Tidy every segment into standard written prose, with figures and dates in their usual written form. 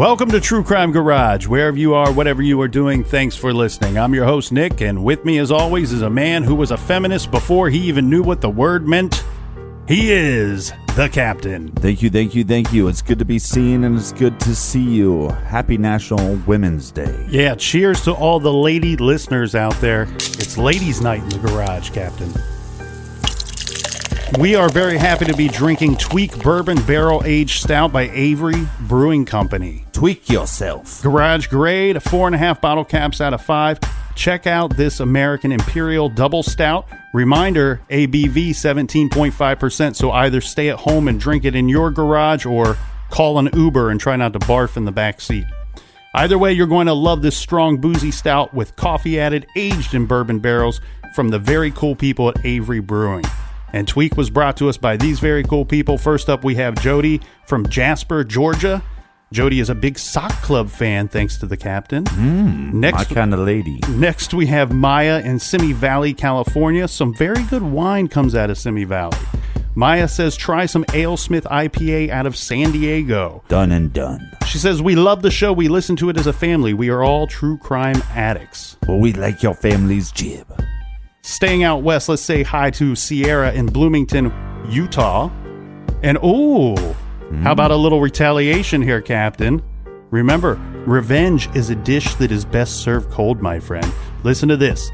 Welcome to True Crime Garage. Wherever you are, whatever you are doing, thanks for listening. I'm your host, Nick, and with me, as always, is a man who was a feminist before he even knew what the word meant. He is the Captain. Thank you. It's good to be seen, and it's good to see you. Happy National Women's Day. Yeah, cheers to all the lady listeners out there. It's ladies' night in the garage, Captain. We are very happy to be drinking Tweak Bourbon Barrel Aged Stout by Avery Brewing Company. Tweak yourself. Garage grade, 4.5 bottle caps out of 5. Check out this American Imperial Double Stout. Reminder, ABV 17.5%, so either stay at home and drink it in your garage or call an Uber and try not to barf in the back seat. Either way, you're going to love this strong, boozy stout with coffee added, aged in bourbon barrels from the very cool people at Avery Brewing. And Tweak was brought to us by these very cool people. First up, we have Jody from Jasper, Georgia. Jody is a big sock club fan, thanks to the Captain. My kind of lady. Next, we have Maya in Simi Valley, California. Some very good wine comes out of Simi Valley. Maya says, try some AleSmith IPA out of San Diego. Done and done. She says, we love the show. We listen to it as a family. We are all true crime addicts. Well, we like your family's jib. Staying out west, let's say hi to Sierra in Bloomington, Utah. And how about a little retaliation here, Captain? Remember, revenge is a dish that is best served cold, my friend. Listen to this.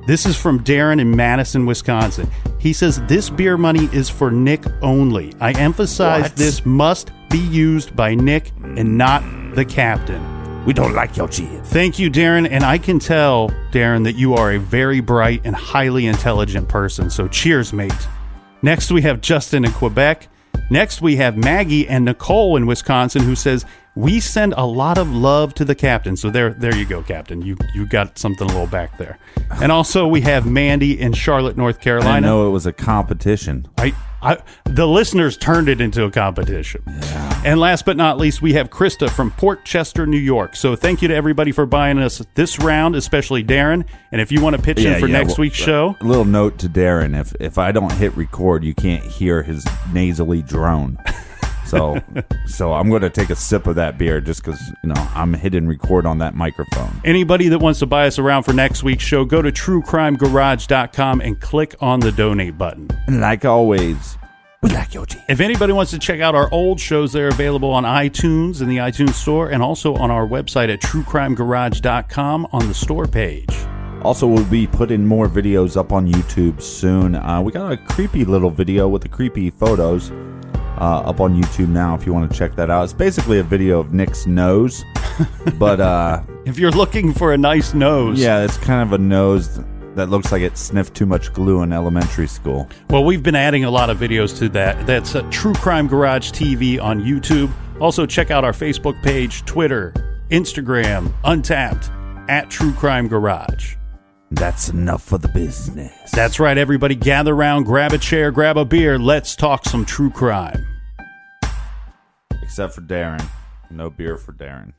This is from Darren in Madison, Wisconsin. He says, this beer money is for Nick only. I emphasize this must be used by Nick and not the Captain. We don't like your jib. Thank you, Darren. And I can tell, Darren, that you are a very bright and highly intelligent person. So cheers, mate. Next, we have Justin in Quebec. Next, we have Maggie and Nicole in Wisconsin, who says, we send a lot of love to the Captain. So there you go, Captain. You got something a little back there. And also, we have Mandy in Charlotte, North Carolina. I know it was a competition. The listeners turned it into a competition. Yeah. And last but not least, we have Krista from Port Chester, New York. So thank you to everybody for buying us this round, especially Darren. And if you want to pitch in for next week's show. A little note to Darren. If I don't hit record, you can't hear his nasally drone. So I'm going to take a sip of that beer just because, I'm hitting record on that microphone. Anybody that wants to buy us around for next week's show, go to truecrimegarage.com and click on the donate button. And like always, we like your G. If anybody wants to check out our old shows, they're available on iTunes in the iTunes store and also on our website at truecrimegarage.com on the store page. Also, we'll be putting more videos up on YouTube soon. We got a creepy little video with the creepy photos up on YouTube now if you want to check that out. It's basically a video of Nick's nose, but if you're looking for a nice nose. Yeah, it's kind of a nose that looks like it sniffed too much glue in elementary school. Well, we've been adding a lot of videos to that. That's True Crime Garage TV on YouTube. Also, check out our Facebook page, Twitter, Instagram, Untapped, at True Crime Garage. That's enough for the business. That's right, everybody. Gather around, grab a chair, grab a beer. Let's talk some true crime. Except for Darren. No beer for Darren.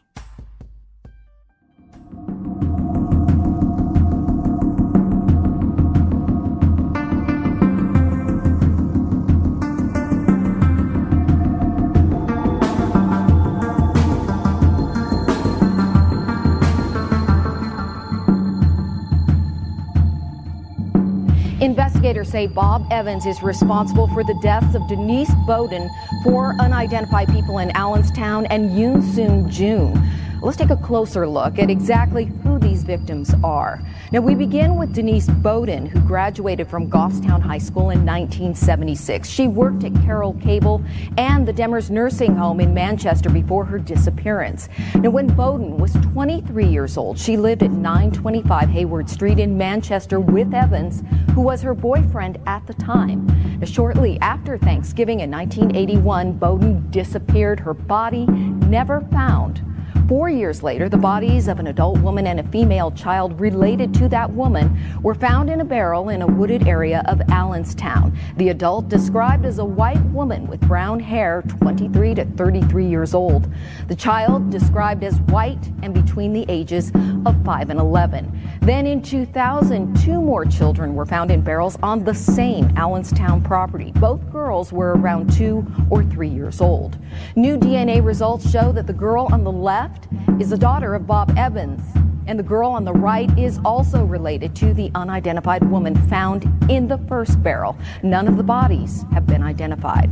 Investigators say Bob Evans is responsible for the deaths of Denise Bowden, 4 unidentified people in Allenstown, and Yoon Soon June. Let's take a closer look at exactly who these victims are. Now, we begin with Denise Bowden, who graduated from Goffstown High School in 1976. She worked at Carroll Cable and the Demers Nursing Home in Manchester before her disappearance. Now, when Bowden was 23 years old, she lived at 925 Hayward Street in Manchester with Evans, who was her boyfriend at the time. Now, shortly after Thanksgiving in 1981, Bowden disappeared, her body never found. 4 years later, the bodies of an adult woman and a female child related to that woman were found in a barrel in a wooded area of Allenstown. The adult described as a white woman with brown hair, 23 to 33 years old. The child described as white and between the ages of 5 and 11. Then in 2000, 2 more children were found in barrels on the same Allenstown property. Both girls were around 2 or 3 years old. New DNA results show that the girl on the left is the daughter of Bob Evans, and the girl on the right is also related to the unidentified woman found in the first barrel. None of the bodies have been identified.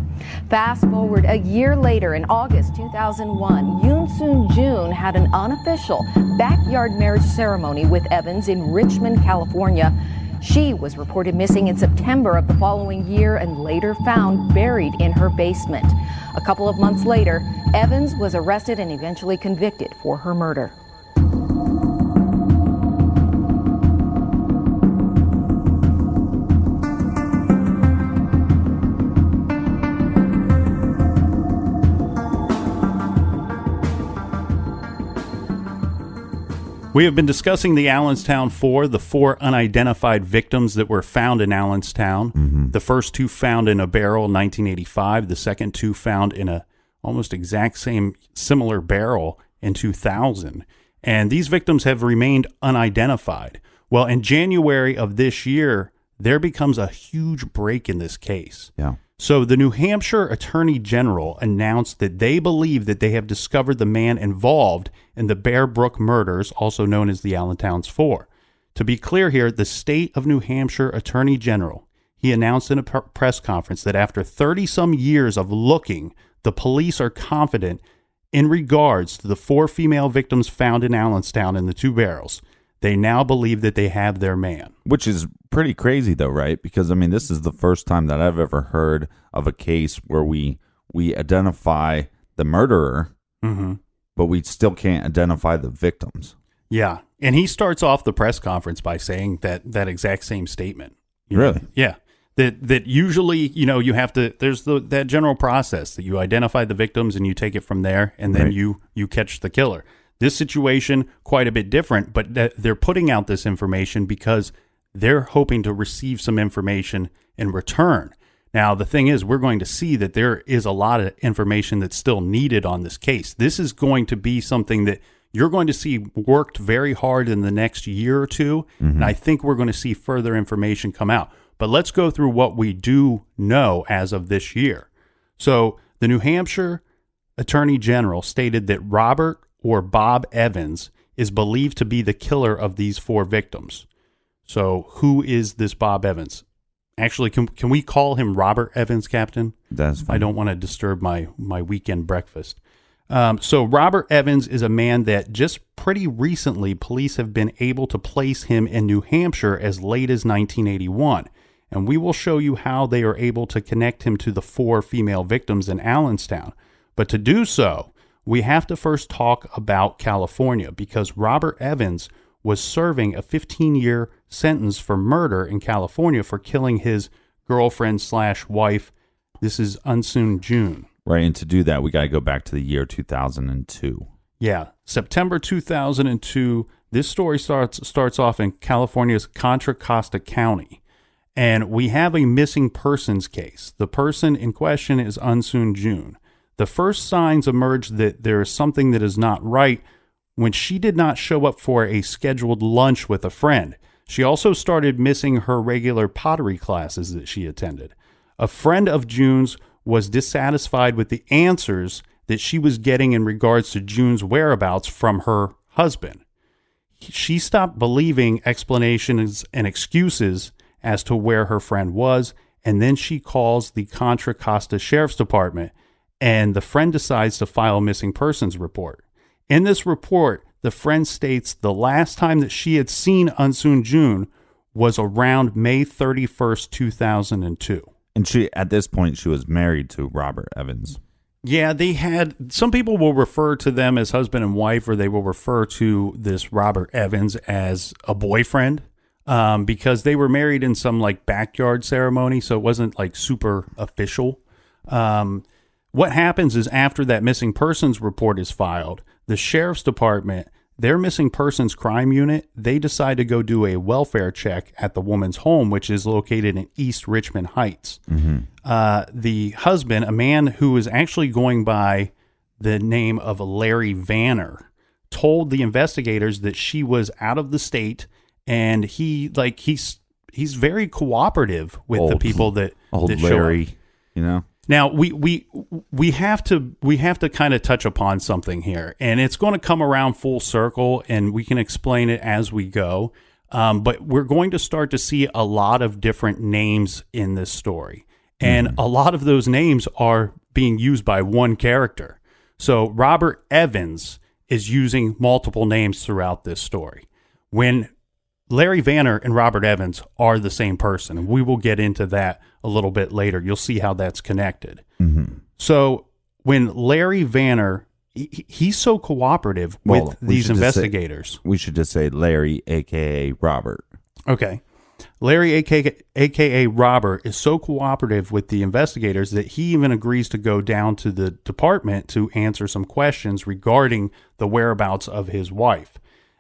Fast forward a year later, in August 2001, Yoon Soon Jun had an unofficial backyard marriage ceremony with Evans in Richmond, California. She was reported missing in September of the following year and later found buried in her basement. A couple of months later, Evans was arrested and eventually convicted for her murder. We have been discussing the Allenstown 4, the 4 unidentified victims that were found in Allenstown. Mm-hmm. The first 2 found in a barrel in 1985. The second 2 found in a almost exact same similar barrel in 2000. And these victims have remained unidentified. Well, in January of this year, there becomes a huge break in this case. Yeah. So the New Hampshire Attorney General announced that they believe that they have discovered the man involved in the Bear Brook murders, also known as the Allenstown's 4. To be clear here, the state of New Hampshire Attorney General, he announced in a press conference that after 30-some years of looking, the police are confident in regards to the 4 female victims found in Allenstown in the 2 barrels. They now believe that they have their man. Which is pretty crazy, though, right? Because, I mean, this is the first time that I've ever heard of a case where we identify the murderer, but we still can't identify the victims. Yeah. And he starts off the press conference by saying that exact same statement. Really? Yeah. That usually, you have to, there's that general process that you identify the victims and you take it from there, and then you catch the killer. This situation, quite a bit different, but they're putting out this information because they're hoping to receive some information in return. Now, the thing is, we're going to see that there is a lot of information that's still needed on this case. This is going to be something that you're going to see worked very hard in the next year or two, and I think we're going to see further information come out. But let's go through what we do know as of this year. So the New Hampshire Attorney General stated that Robert or Bob Evans is believed to be the killer of these 4 victims. So who is this Bob Evans? Actually, can we call him Robert Evans, Captain? That's fine. I don't want to disturb my weekend breakfast. So Robert Evans is a man that just pretty recently police have been able to place him in New Hampshire as late as 1981. And we will show you how they are able to connect him to the 4 female victims in Allenstown. But to do so, we have to first talk about California, because Robert Evans was serving a 15-year sentence for murder in California for killing his girlfriend/wife. This is Unsoon June. Right, and to do that, we got to go back to the year 2002. Yeah, September 2002. This story starts off in California's Contra Costa County, and we have a missing persons case. The person in question is Unsoon June. The first signs emerged that there is something that is not right when she did not show up for a scheduled lunch with a friend. She also started missing her regular pottery classes that she attended. A friend of June's was dissatisfied with the answers that she was getting in regards to June's whereabouts from her husband. She stopped believing explanations and excuses as to where her friend was, and then she calls the Contra Costa Sheriff's Department, and the friend decides to file a missing persons report. In this report, the friend states the last time that she had seen Unsoon June was around May 31st, 2002. And she, at this point, she was married to Robert Evans. Yeah, they had, some people will refer to them as husband and wife, or they will refer to this Robert Evans as a boyfriend, because they were married in some like backyard ceremony, so it wasn't like super official. What happens is after that missing persons report is filed, the sheriff's department, their missing persons crime unit, they decide to go do a welfare check at the woman's home, which is located in East Richmond Heights. The husband, a man who is actually going by the name of Larry Vanner, told the investigators that she was out of the state, and he's very cooperative with the people that old show Larry, up. you know. Now we have to kind of touch upon something here, and it's going to come around full circle, and we can explain it as we go. But we're going to start to see a lot of different names in this story, and a lot of those names are being used by one character. So Robert Evans is using multiple names throughout this story, when Larry Vanner and Robert Evans are the same person, and we will get into that a little bit later. You'll see how that's connected. So when Larry Vanner, he's so cooperative with these investigators. We should just say Larry, a.k.a. Robert. Okay. Larry, a.k.a. Robert, is so cooperative with the investigators that he even agrees to go down to the department to answer some questions regarding the whereabouts of his wife.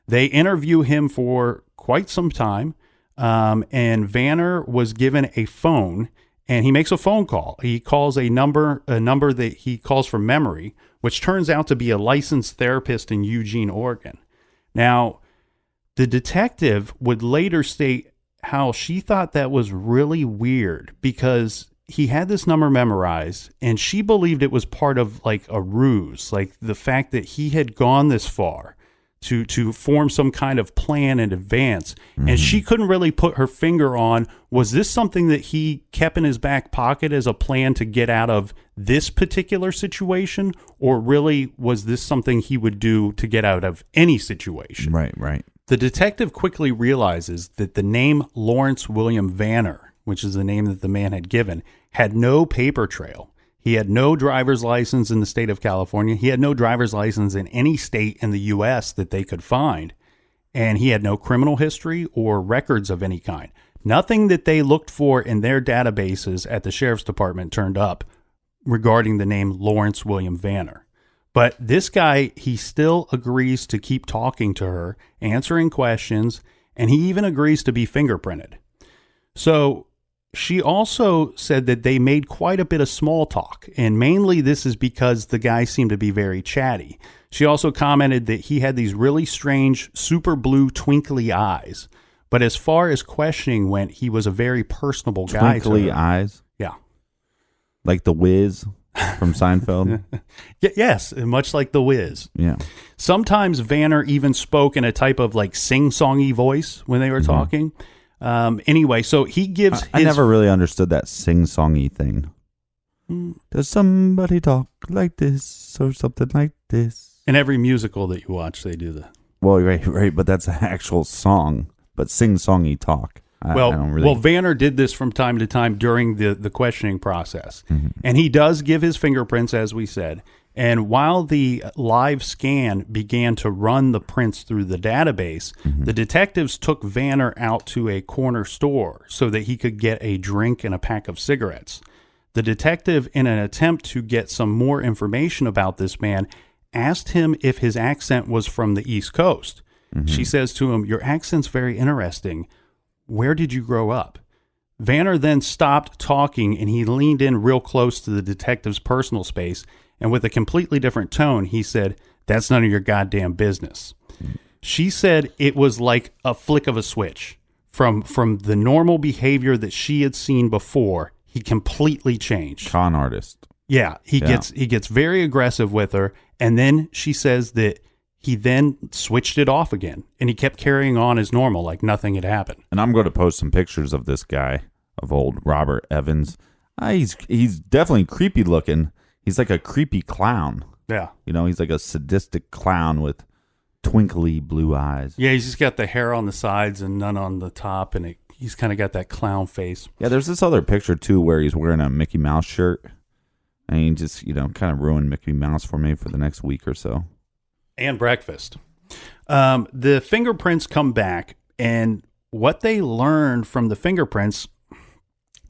They interview him for quite some time, and Vanner was given a phone, and he makes a phone call. He calls a number that he calls from memory, which turns out to be a licensed therapist in Eugene, Oregon. Now, the detective would later state how she thought that was really weird because he had this number memorized, and she believed it was part of like a ruse, like the fact that he had gone this far to form some kind of plan in advance. And she couldn't really put her finger on, was this something that he kept in his back pocket as a plan to get out of this particular situation, or really was this something he would do to get out of any situation? Right. The detective quickly realizes that the name Lawrence William Vanner, which is the name that the man had given, had no paper trail. He had no driver's license in the state of California. He had no driver's license in any state in the U.S. that they could find. And he had no criminal history or records of any kind. Nothing that they looked for in their databases at the sheriff's department turned up regarding the name Lawrence William Vanner. But this guy, he still agrees to keep talking to her, answering questions, and he even agrees to be fingerprinted. So she also said that they made quite a bit of small talk, and mainly this is because the guy seemed to be very chatty. She also commented that he had these really strange, super blue, twinkly eyes. But as far as questioning went, he was a very personable guy. Twinkly eyes? Yeah. Like the Wiz from Seinfeld? Yes, much like the Wiz. Yeah. Sometimes Vanner even spoke in a type of like sing-songy voice when they were talking. Anyway, so he gives I never really understood that sing-songy thing. Does somebody talk like this or something like this? In every musical that you watch, they do that. Well, right, but that's an actual song. But sing-songy talk. I don't really... Well, Vanner did this from time to time during the questioning process. And he does give his fingerprints, as we said. And while the live scan began to run the prints through the database, the detectives took Vanner out to a corner store so that he could get a drink and a pack of cigarettes. The detective, in an attempt to get some more information about this man, asked him if his accent was from the East Coast. She says to him, "Your accent's very interesting. Where did you grow up?" Vanner then stopped talking, and he leaned in real close to the detective's personal space. And with a completely different tone, he said, "That's none of your goddamn business." She said it was like a flick of a switch. From the normal behavior that she had seen before, he completely changed. Con artist. Yeah, he gets very aggressive with her, and then she says that he then switched it off again, and he kept carrying on as normal, like nothing had happened. And I'm going to post some pictures of this guy, of old Robert Evans. He's definitely creepy looking. He's like a creepy clown. Yeah. You know, he's like a sadistic clown with twinkly blue eyes. Yeah, he's just got the hair on the sides and none on the top, and he's kind of got that clown face. Yeah, there's this other picture, too, where he's wearing a Mickey Mouse shirt. And he just, kind of ruined Mickey Mouse for me for the next week or so. And breakfast. The fingerprints come back, and what they learned from the fingerprints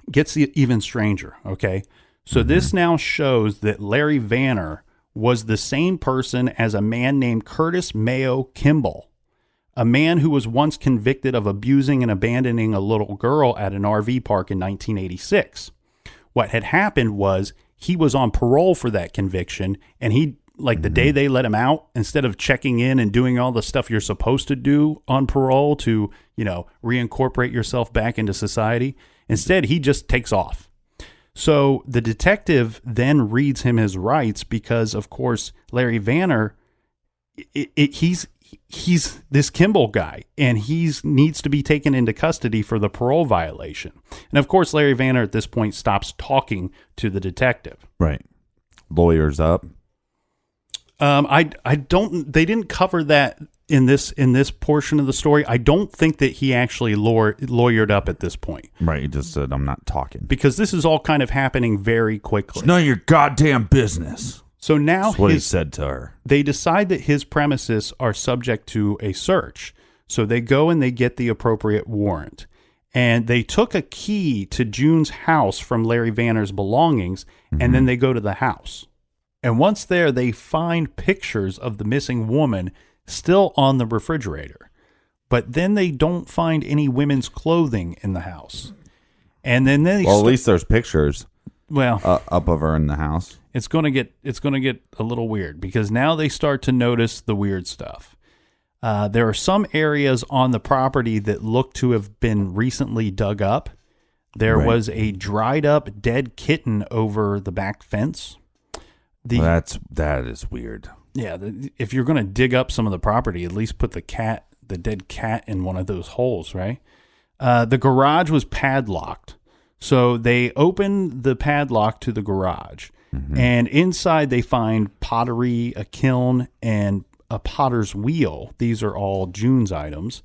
gets even stranger, okay? So this now shows that Larry Vanner was the same person as a man named Curtis Mayo Kimball, a man who was once convicted of abusing and abandoning a little girl at an RV park in 1986. What had happened was he was on parole for that conviction, and he like the day they let him out, instead of checking in and doing all the stuff you're supposed to do on parole to, reincorporate yourself back into society, instead he just takes off. So the detective then reads him his rights because, of course, Larry Vanner, he's this Kimball guy, and he needs to be taken into custody for the parole violation. And of course, Larry Vanner at this point stops talking to the detective. Right. Lawyers up. They didn't cover that in this portion of the story. I don't think that he actually lawyered up at this point. Right. He just said, I'm not talking. Because this is all kind of happening very quickly. It's none of your goddamn business. So now that's what he said to her. They decide that his premises are subject to a search. So they go and they get the appropriate warrant. And they took a key to June's house from Larry Vanner's belongings, and then they go to the house. And once there, they find pictures of the missing woman still on the refrigerator. But then they don't find any women's clothing in the house. And then at least there's pictures. Well, up of her in the house. It's going to get a little weird, because now they start to notice the weird stuff. There are some areas on the property that look to have been recently dug up. There was a dried up dead kitten over the back fence. That is weird. Yeah, if you're going to dig up some of the property, at least put the dead cat in one of those holes, right? The garage was padlocked. So they open the padlock to the garage, and inside they find pottery, a kiln, and a potter's wheel. These are all June's items.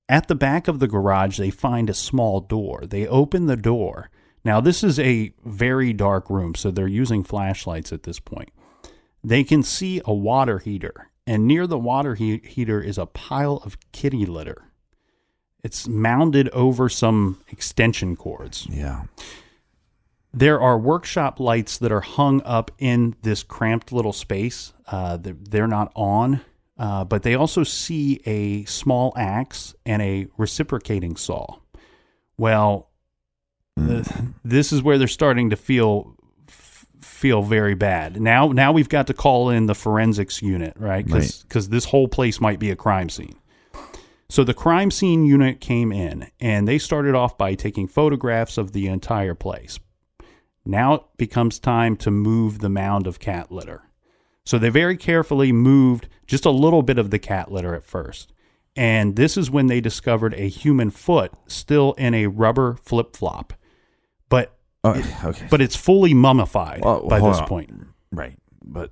At the back of the garage, they find a small door. They open the door. Now, this is a very dark room, so they're using flashlights at this point. They can see a water heater, and near the water heater is a pile of kitty litter. It's mounded over some extension cords. Yeah. There are workshop lights that are hung up in this cramped little space. They're not on, but they also see a small axe and a reciprocating saw. Well, this is where they're starting to feel very bad. Now we've got to call in the forensics unit, right? Because this whole place might be a crime scene. So the crime scene unit came in, and they started off by taking photographs of the entire place. Now it becomes time to move the mound of cat litter. So they very carefully moved just a little bit of the cat litter at first. And this is when they discovered a human foot still in a rubber flip-flop. But it's fully mummified by this point. Right. But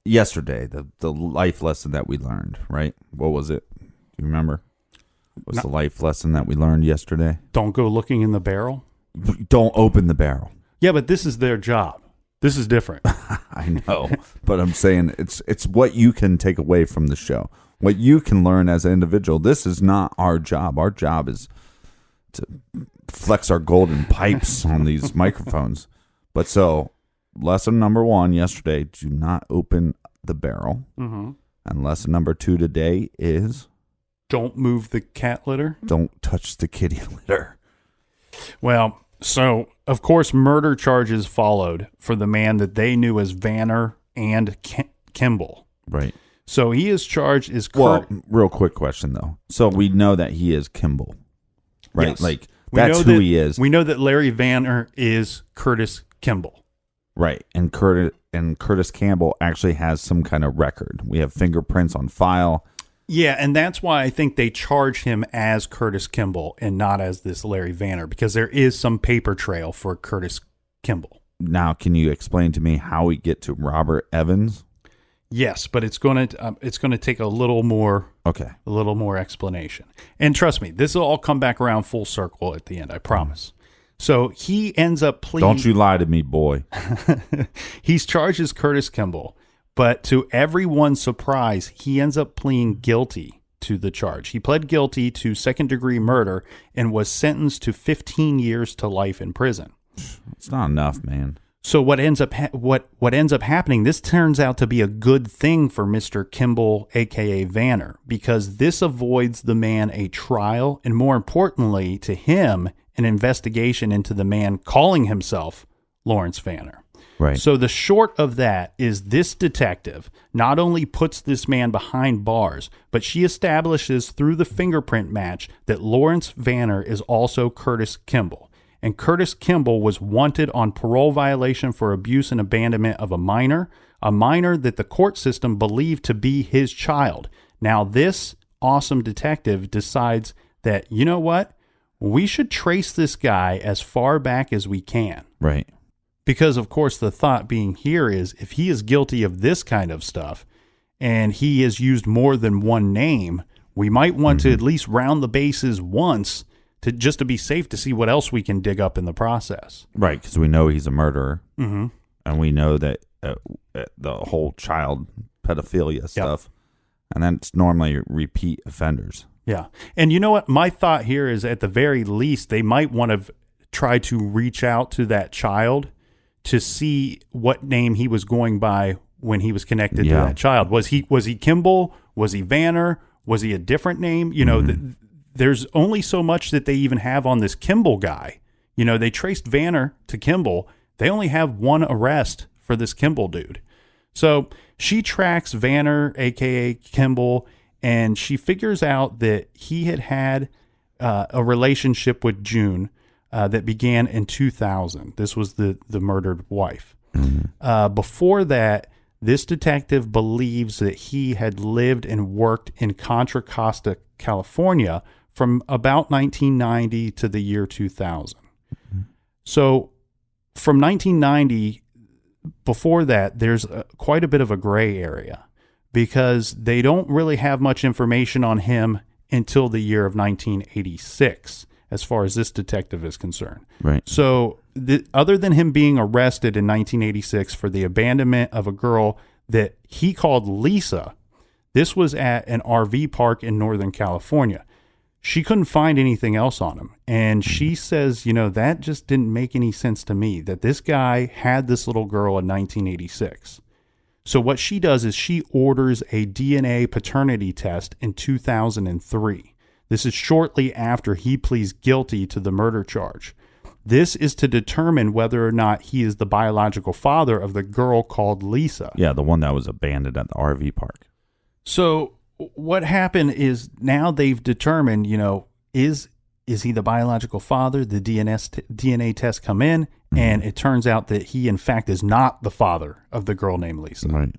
yesterday, the life lesson that we learned, right? What was it? Do you remember? What's the life lesson that we learned yesterday? Don't go looking in the barrel. Don't open the barrel. Yeah, but this is their job. This is different. I know, but I'm saying it's what you can take away from the show, what you can learn as an individual. This is not our job. Our job is to flex our golden pipes on these microphones. But so, lesson number 1 yesterday, do not open the barrel. Mm-hmm. And lesson number 2 today is... don't move the cat litter. Don't touch the kitty litter. Well, so, of course, murder charges followed for the man that they knew as Vanner and Kimball. Right. So he is charged as... Well, real quick question, though. So we know that he is Kimball, right? Yes. Like, that's who he is. We know that Larry Vanner is Curtis Kimball. Right. And Curtis Campbell actually has some kind of record. We have fingerprints on file. Yeah, and that's why I think they charged him as Curtis Kimball and not as this Larry Vanner, because there is some paper trail for Curtis Kimball. Now, can you explain to me how we get to Robert Evans? Yes, but it's going to take a little more explanation. And trust me, this will all come back around full circle at the end, I promise. So he ends up pleading. Don't you lie to me, boy. He's charged as Curtis Kimball. But to everyone's surprise, he ends up pleading guilty to the charge. He pled guilty to second-degree murder and was sentenced to 15 years to life in prison. It's not enough, man. So what ends up happening, this turns out to be a good thing for Mr. Kimball, a.k.a. Vanner, because this avoids the man a trial and, more importantly, to him, an investigation into the man calling himself Lawrence Vanner. Right. So the short of that is this detective not only puts this man behind bars, but she establishes through the fingerprint match that Lawrence Vanner is also Curtis Kimball. And Curtis Kimball was wanted on parole violation for abuse and abandonment of a minor that the court system believed to be his child. Now, this awesome detective decides that, you know what? We should trace this guy as far back as we can. Right. Because, of course, the thought being here is if he is guilty of this kind of stuff and he has used more than one name, we might want to at least round the bases once to be safe to see what else we can dig up in the process. Right, because we know he's a murderer. Mm-hmm. And we know that the whole child pedophilia stuff. And that's normally repeat offenders. Yeah. And you know what? My thought here is at the very least, they might want to try to reach out to that child to see what name he was going by when he was connected to that child. Was he Kimball? Was he Vanner? Was he a different name? You know, there's only so much that they even have on this Kimball guy. You know, they traced Vanner to Kimball. They only have one arrest for this Kimball dude. So she tracks Vanner, a.k.a. Kimball, and she figures out that he had a relationship with June that began in 2000. This was the murdered wife. Before that, this detective believes that he had lived and worked in Contra Costa, California from about 1990 to the year 2000. So from 1990, before that, there's quite a bit of a gray area because they don't really have much information on him until the year of 1986. As far as this detective is concerned. Right. So other than him being arrested in 1986 for the abandonment of a girl that he called Lisa, this was at an RV park in Northern California. She couldn't find anything else on him. And she says, you know, that just didn't make any sense to me, that this guy had this little girl in 1986. So what she does is she orders a DNA paternity test in 2003. This is shortly after he pleads guilty to the murder charge. This is to determine whether or not he is the biological father of the girl called Lisa. Yeah, the one that was abandoned at the RV park. So what happened is now they've determined, you know, is he the biological father? The DNA tests come in, and it turns out that he, in fact, is not the father of the girl named Lisa. Right.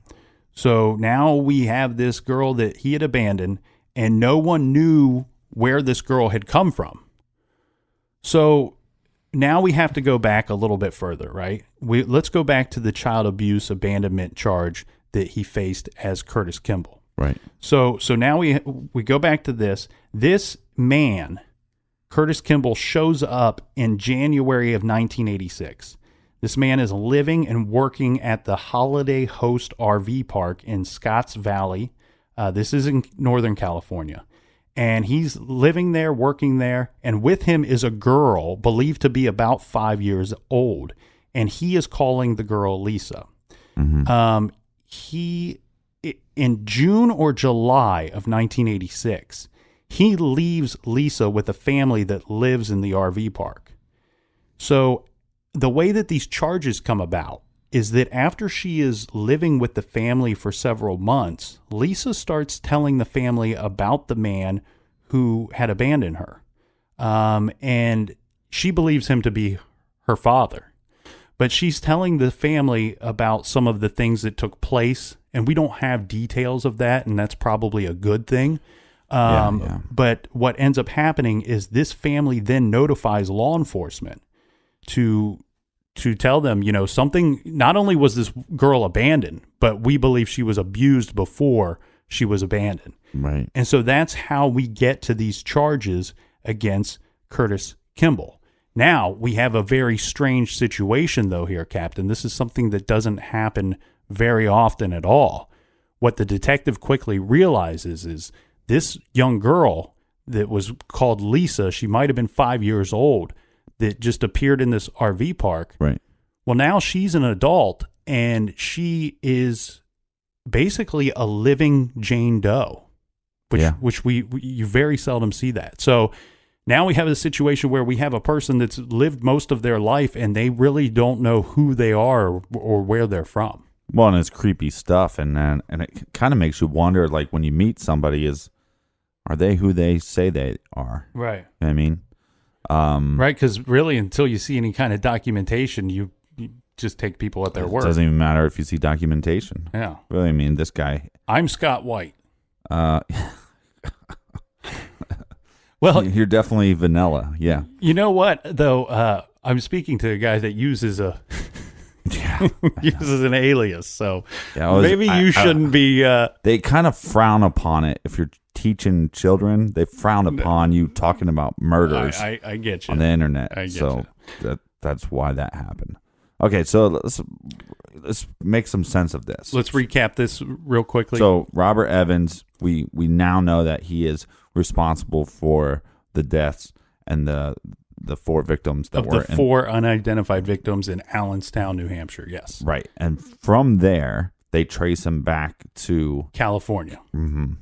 So now we have this girl that he had abandoned, and no one knew where this girl had come from. So now we have to go back a little bit further, right? Let's go back to the child abuse abandonment charge that he faced as Curtis Kimball. Right. So now we go back to this. This man, Curtis Kimball, shows up in January of 1986. This man is living and working at the Holiday Host RV Park in Scotts Valley. This is in Northern California. And he's living there, working there, and with him is a girl believed to be about 5 years old, and he is calling the girl Lisa. He, in June or July of 1986, he leaves Lisa with a family that lives in the RV park. So the way that these charges come about is that after she is living with the family for several months, Lisa starts telling the family about the man who had abandoned her. And she believes him to be her father. But she's telling the family about some of the things that took place, and we don't have details of that, and that's probably a good thing. But what ends up happening is this family then notifies law enforcement to tell them, you know, something, not only was this girl abandoned, but we believe she was abused before she was abandoned. Right. And so that's how we get to these charges against Curtis Kimball. Now, we have a very strange situation, though, here, Captain. This is something that doesn't happen very often at all. What the detective quickly realizes is this young girl that was called Lisa, she might have been 5 years old, that just appeared in this RV park. Right. Well, now she's an adult, and she is basically a living Jane Doe, which you very seldom see that. So Now we have a situation where we have a person that's lived most of their life and they really don't know who they are or where they're from. Well, and it's creepy stuff, and it kind of makes you wonder, like when you meet somebody, are they who they say they are? Right. You know what I mean? Right, because really, until you see any kind of documentation, you just take people at their word. It doesn't even matter if you see documentation. Yeah. Really, I mean, this guy. I'm Scott White. Well, you're definitely vanilla. Yeah. You know what, though? I'm speaking to a guy that uses uses an alias, so maybe you shouldn't be. They kind of frown upon it if you're teaching children. They frown upon you talking about murders. I get you on the internet. I get so that's why that happened. Okay, so let's make some sense of this. Let's recap this real quickly. So Robert Evans, we now know that he is responsible for the deaths and the 4 victims that were the 4 unidentified victims in Allenstown, New Hampshire. Yes, right. And from there, they trace him back to California. Mm-hmm.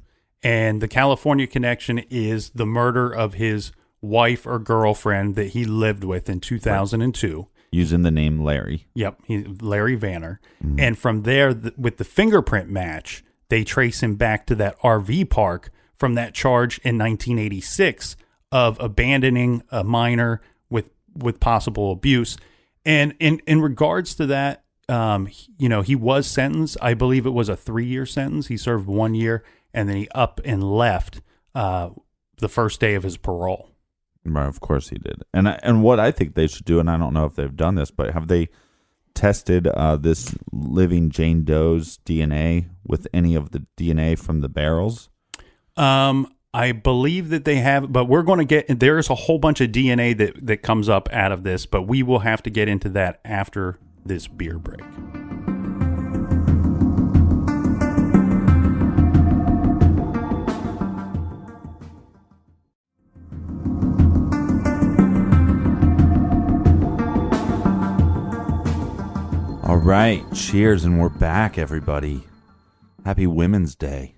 And the California connection is the murder of his wife or girlfriend that he lived with in 2002. Right. Using the name Larry. Yep, Larry Vanner. Mm-hmm. And from there, with the fingerprint match, they trace him back to that RV park from that charge in 1986 of abandoning a minor with possible abuse. And in regards to that, he was sentenced. I believe it was a 3-year sentence. He served 1 year, and then he up and left the first day of his parole. Right, of course he did. And what I think they should do, and I don't know if they've done this, but have they tested this living Jane Doe's DNA with any of the DNA from the barrels? I believe that they have, but we're going to there's a whole bunch of DNA that comes up out of this, but we will have to get into that after this beer break. All right, cheers, and we're back, everybody. Happy Women's Day.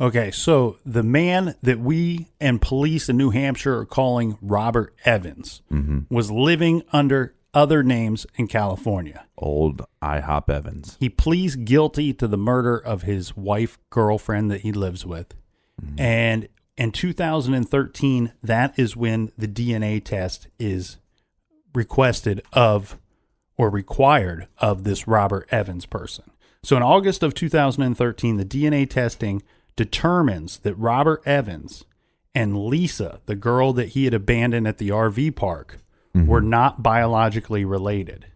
Okay, so the man that we and police in New Hampshire are calling Robert Evans was living under other names in California. Old IHOP Evans. He pleads guilty to the murder of his wife, girlfriend that he lives with. And in 2013, that is when the DNA test is requested of or required of this Robert Evans person. So in August of 2013, the DNA testing determines that Robert Evans and Lisa, the girl that he had abandoned at the RV park, were not biologically related.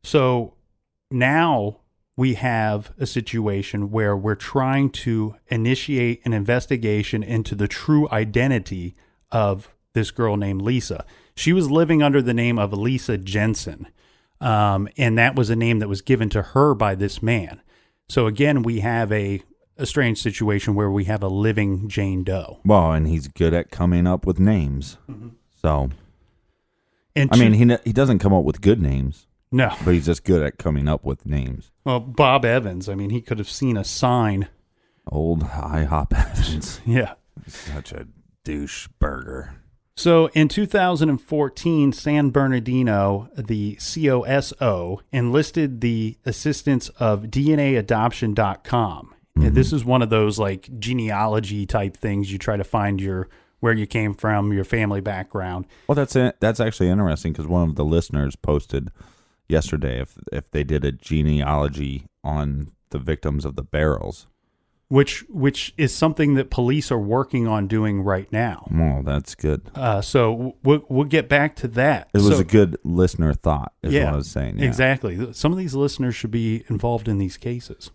So now we have a situation where we're trying to initiate an investigation into the true identity of this girl named Lisa. She was living under the name of Lisa Jensen, and that was a name that was given to her by this man. So again, we have a strange situation where we have a living Jane Doe. Well, and he's good at coming up with names. So, and he doesn't come up with good names. No. But he's just good at coming up with names. Well, Bob Evans, he could have seen a sign. Old IHOP Evans. Yeah. Such a douche burger. So in 2014, San Bernardino, the COSO, enlisted the assistance of DNAadoption.com. And this is one of those like genealogy type things. You try to find where you came from, your family background. Well, that's actually interesting because one of the listeners posted yesterday if they did a genealogy on the victims of the barrels. Which is something that police are working on doing right now. Well, that's good. So we'll get back to that. It was a good listener thought, is what I was saying. Yeah. Exactly. Some of these listeners should be involved in these cases.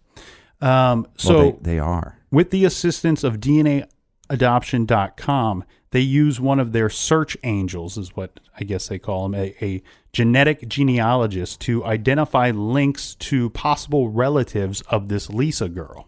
They are. With the assistance of DNAadoption.com, they use one of their search angels, is what I guess they call them, a genetic genealogist, to identify links to possible relatives of this Lisa girl.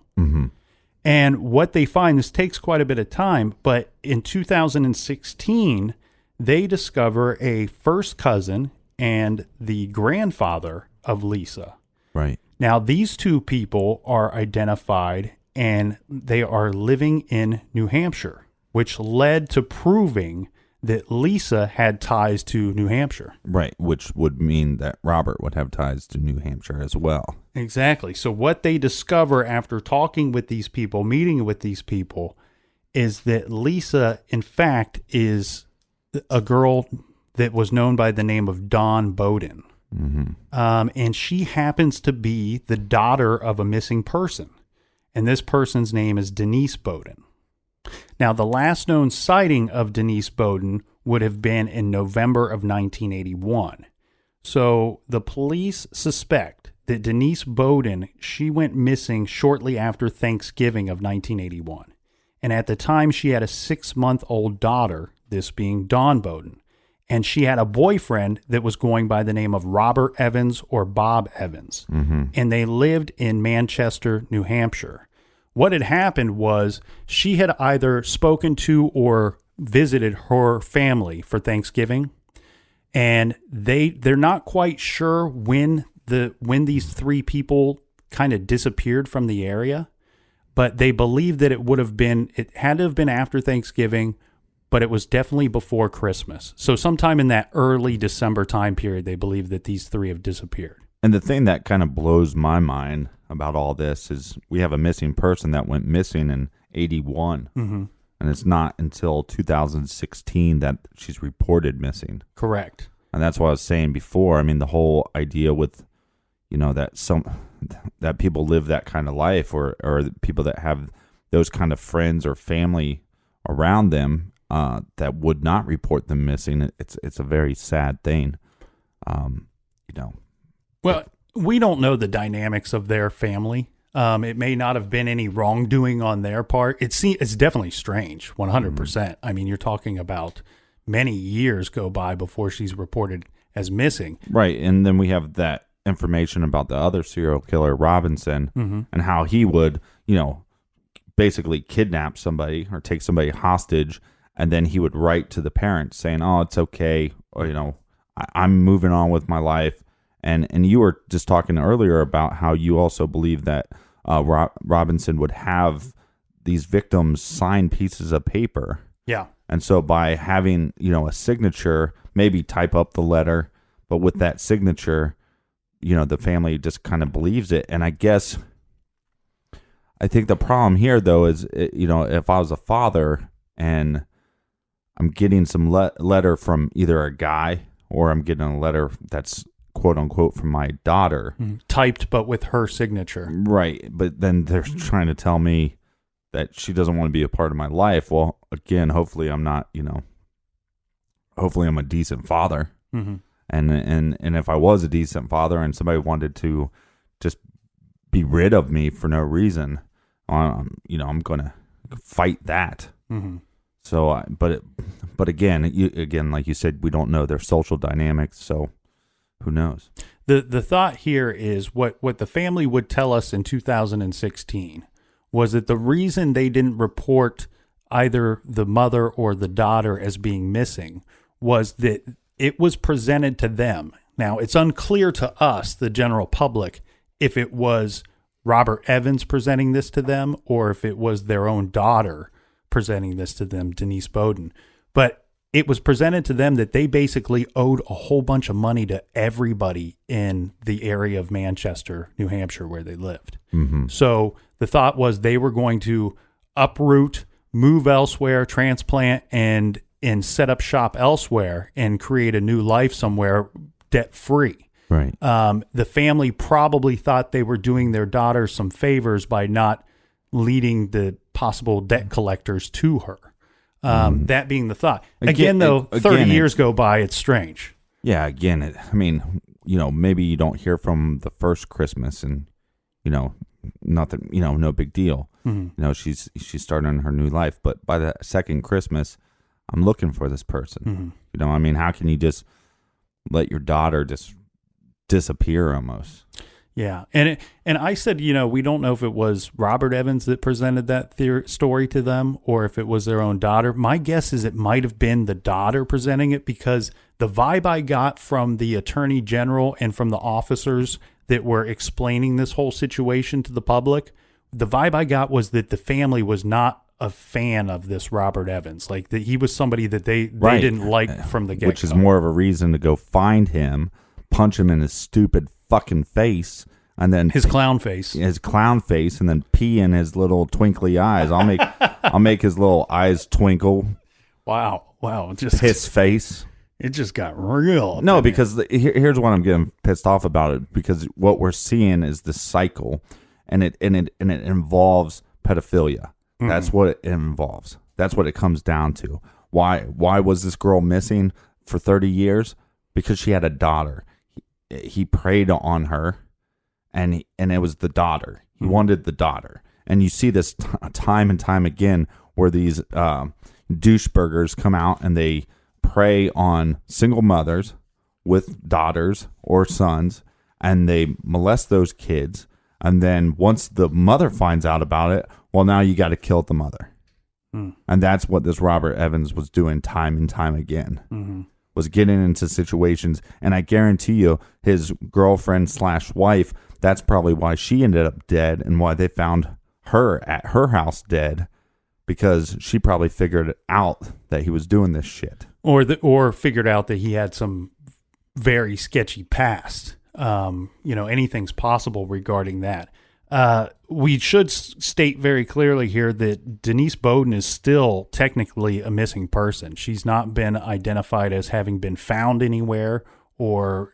And what they find, this takes quite a bit of time, but in 2016, they discover a first cousin and the grandfather of Lisa. Right. Now, these two people are identified, and they are living in New Hampshire, which led to proving that Lisa had ties to New Hampshire. Right, which would mean that Robert would have ties to New Hampshire as well. Exactly. So what they discover after talking with these people, meeting with these people, is that Lisa, in fact, is a girl that was known by the name of Dawn Bowden. And she happens to be the daughter of a missing person. And this person's name is Denise Bowden. Now, the last known sighting of Denise Bowden would have been in November of 1981. So the police suspect that Denise Bowden, she went missing shortly after Thanksgiving of 1981. And at the time, she had a 6-month-old daughter, this being Dawn Bowden. And she had a boyfriend that was going by the name of Robert Evans or Bob Evans. And they lived in Manchester, New Hampshire. What had happened was she had either spoken to or visited her family for Thanksgiving. And they're not quite sure when these 3 people kind of disappeared from the area. But they believe that it had to have been after Thanksgiving, but it was definitely before Christmas. So sometime in that early December time period, they believe that these 3 have disappeared. And the thing that kind of blows my mind about all this is we have a missing person that went missing in 81. And it's not until 2016 that she's reported missing. Correct. And that's what I was saying before. I mean, the whole idea with, that people live that kind of life or people that have those kind of friends or family around them that would not report them missing. It's a very sad thing. Well, we don't know the dynamics of their family. It may not have been any wrongdoing on their part. It's definitely strange, 100%. I mean, you're talking about many years go by before she's reported as missing. Right, and then we have that information about the other serial killer, Robinson, and how he would, basically kidnap somebody or take somebody hostage, and then he would write to the parents saying, "Oh, it's okay," or I'm moving on with my life. And you were just talking earlier about how you also believe that Robinson would have these victims sign pieces of paper. Yeah. And so by having, a signature, maybe type up the letter, but with that signature, the family just kind of believes it. And I think the problem here, though, is, if I was a father and I'm getting some letter from either a guy or I'm getting a letter that's quote unquote from my daughter, typed but with her signature, right? But then they're trying to tell me that she doesn't want to be a part of my life. Well, again, hopefully I'm not, hopefully I'm a decent father. And if I was a decent father and somebody wanted to just be rid of me for no reason, I'm going to fight that. So, but again, like you said, we don't know their social dynamics, so who knows? The thought here is what the family would tell us in 2016 was that the reason they didn't report either the mother or the daughter as being missing was that it was presented to them. Now, it's unclear to us, the general public, if it was Robert Evans presenting this to them or if it was their own daughter presenting this to them, Denise Bowden. But it was presented to them that they basically owed a whole bunch of money to everybody in the area of Manchester, New Hampshire, where they lived. So the thought was they were going to uproot, move elsewhere, transplant, and set up shop elsewhere and create a new life somewhere debt-free. Right. The family probably thought they were doing their daughter some favors by not leading the possible debt collectors to her. That being the thought. Again, though, 30 years go by, it's strange. Yeah, again, maybe you don't hear from the first Christmas and, nothing, no big deal. She's starting her new life. But by the second Christmas, I'm looking for this person. How can you just let your daughter just disappear almost? Yeah. And I said, we don't know if it was Robert Evans that presented that story to them or if it was their own daughter. My guess is it might have been the daughter presenting it because the vibe I got from the attorney general and from the officers that were explaining this whole situation to the public, the vibe I got was that the family was not a fan of this Robert Evans. Like that he was somebody that they Right. didn't like from the get-go. Which is more of a reason to go find him, punch him in his stupid fucking face, and then his clown face. And then pee in his little twinkly eyes. I'll make his little eyes twinkle. Wow. Just His face. It just got real. No, because here's what I'm getting pissed off about it. Because what we're seeing is this cycle, and it involves pedophilia. Mm-hmm. That's what it involves. That's what it comes down to. Why was this girl missing for 30 years? Because she had a daughter. He preyed on her, and it was the daughter. He wanted the daughter, and you see this time and time again where these doucheburgers come out and they prey on single mothers with daughters or sons, and they molest those kids. And then once the mother finds out about it, well, now you got to kill the mother. And that's what this Robert Evans was doing time and time again, was getting into situations. And I guarantee you his girlfriend/wife, that's probably why she ended up dead and why they found her at her house dead, because she probably figured out that he was doing this shit. Or figured out that he had some very sketchy past. Anything's possible regarding that. We should state very clearly here that Denise Bowden is still technically a missing person. She's not been identified as having been found anywhere or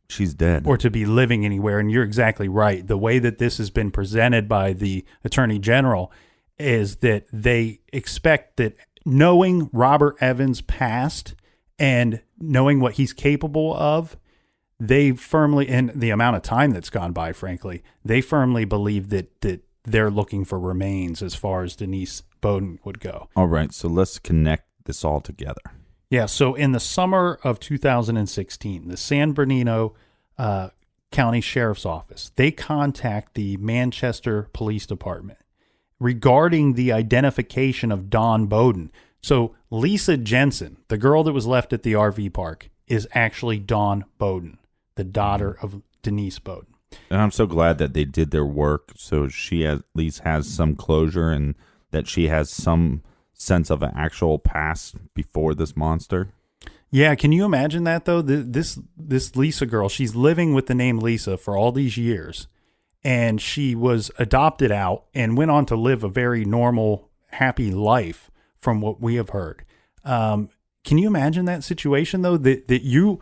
she's dead or to be living anywhere. And you're exactly right. The way that this has been presented by the Attorney General is that they expect that knowing Robert Evans' past and knowing what he's capable of, they firmly, and the amount of time that's gone by, frankly, they firmly believe that they're looking for remains as far as Denise Bowden would go. All right, so let's connect this all together. Yeah, so in the summer of 2016, the San Bernardino County Sheriff's Office, they contact the Manchester Police Department regarding the identification of Dawn Bowden. So Lisa Jensen, the girl that was left at the RV park, is actually Dawn Bowden, the daughter of Denise Bowden. And I'm so glad that they did their work, so she at least has some closure and that she has some sense of an actual past before this monster. Yeah, can you imagine that, though? This Lisa girl, she's living with the name Lisa for all these years, and she was adopted out and went on to live a very normal, happy life from what we have heard. Can you imagine that situation, though, that you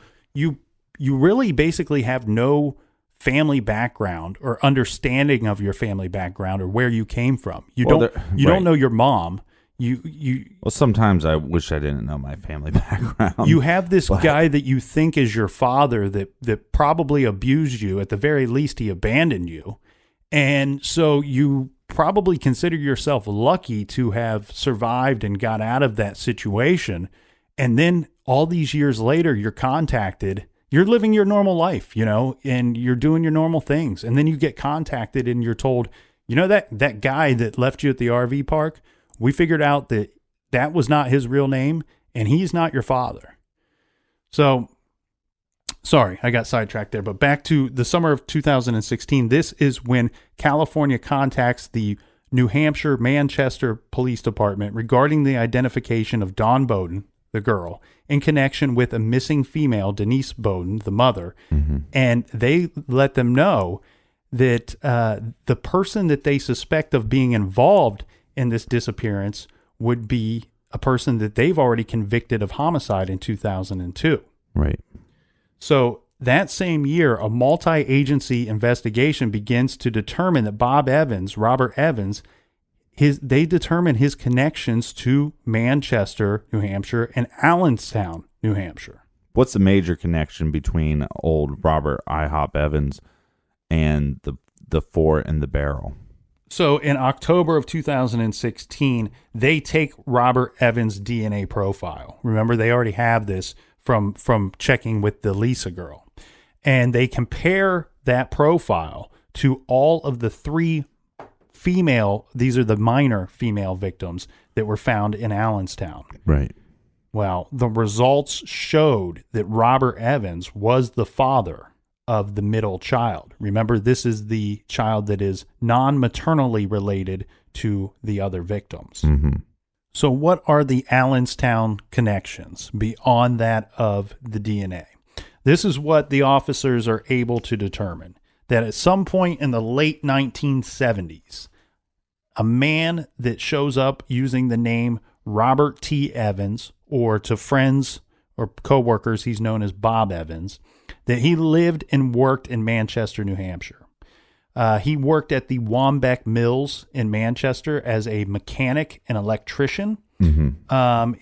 really basically have no family background or understanding of your family background or where you came from? You don't know your mom. Well, sometimes I wish I didn't know my family background. You have this guy that you think is your father that probably abused you. At the very least, he abandoned you. And so you probably consider yourself lucky to have survived and got out of that situation. And then all these years later, you're contacted. You're living your normal life, and you're doing your normal things. And then you get contacted and you're told, that guy that left you at the RV park, we figured out that was not his real name and he's not your father. So, sorry, I got sidetracked there. But back to the summer of 2016, this is when California contacts the New Hampshire Manchester Police Department regarding the identification of Dawn Bowden, the girl, in connection with a missing female, Denise Bowden, the mother. Mm-hmm. And they let them know that the person that they suspect of being involved in this disappearance would be a person that they've already convicted of homicide in 2002. Right. So that same year, a multi-agency investigation begins to determine that Robert Evans, they determine his connections to Manchester, New Hampshire, and Allenstown, New Hampshire. What's the major connection between old Robert IHOP Evans and the Four in the Barrel? So in October of 2016, they take Robert Evans' DNA profile. Remember, they already have this from checking with the Lisa girl. And they compare that profile to all of the three these are the minor female victims that were found in Allenstown. Right. Well, the results showed that Robert Evans was the father of the middle child. Remember, this is the child that is non-maternally related to the other victims. So what are the Allenstown connections beyond that of the DNA? This is what the officers are able to determine, that at some point in the late 1970s, a man that shows up using the name Robert T. Evans, or to friends or coworkers, he's known as Bob Evans, that he lived and worked in Manchester, New Hampshire. He worked at the Wambeck Mills in Manchester as a mechanic and electrician. When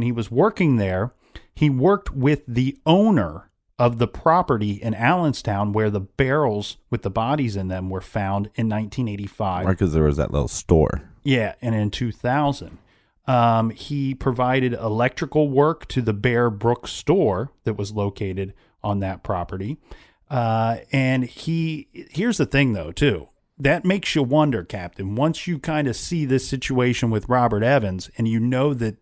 he was working there, he worked with the owner of the property in Allenstown where the barrels with the bodies in them were found in 1985. Right, because there was that little store. Yeah, and in 2000. He provided electrical work to the Bear Brook store that was located on that property. And here's the thing though, too, that makes you wonder, Captain, once you kind of see this situation with Robert Evans and you know that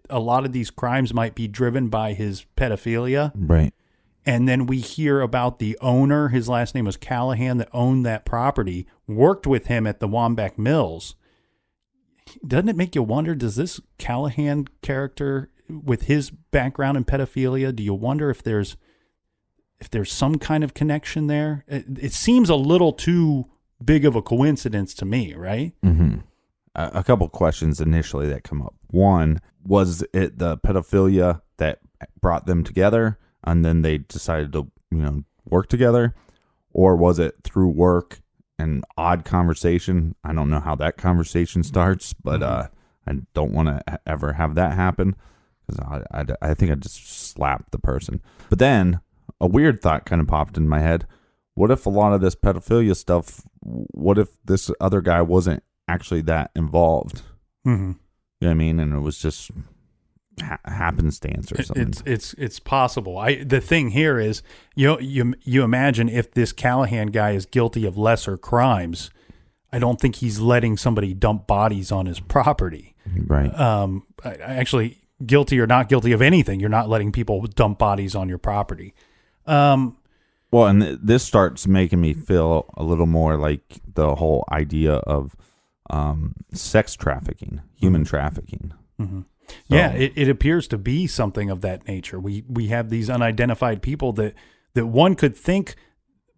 a lot of these crimes might be driven by his pedophilia. Right. And then we hear about the owner, his last name was Callahan, that owned that property, worked with him at the Wambeck Mills. Doesn't it make you wonder, does this Callahan character, with his background in pedophilia, do you wonder if there's some kind of connection there? It seems a little too big of a coincidence to me, right? A couple questions initially that come up. One, was it the pedophilia that brought them together and then they decided to, work together? Or was it through work, an odd conversation? I don't know how that conversation starts, but I don't want to ever have that happen because I think I'd just slap the person. But then a weird thought kind of popped in my head. What if a lot of this pedophilia stuff, what if this other guy wasn't actually that involved? You know what I mean? And it was just happenstance or something. It's possible. The thing here is, you imagine if this Callahan guy is guilty of lesser crimes, I don't think he's letting somebody dump bodies on his property. Right. Actually, guilty or not guilty of anything, you're not letting people dump bodies on your property. Well, and this starts making me feel a little more like the whole idea of sex trafficking, human trafficking. So, yeah, it appears to be something of that nature. We have these unidentified people that one could think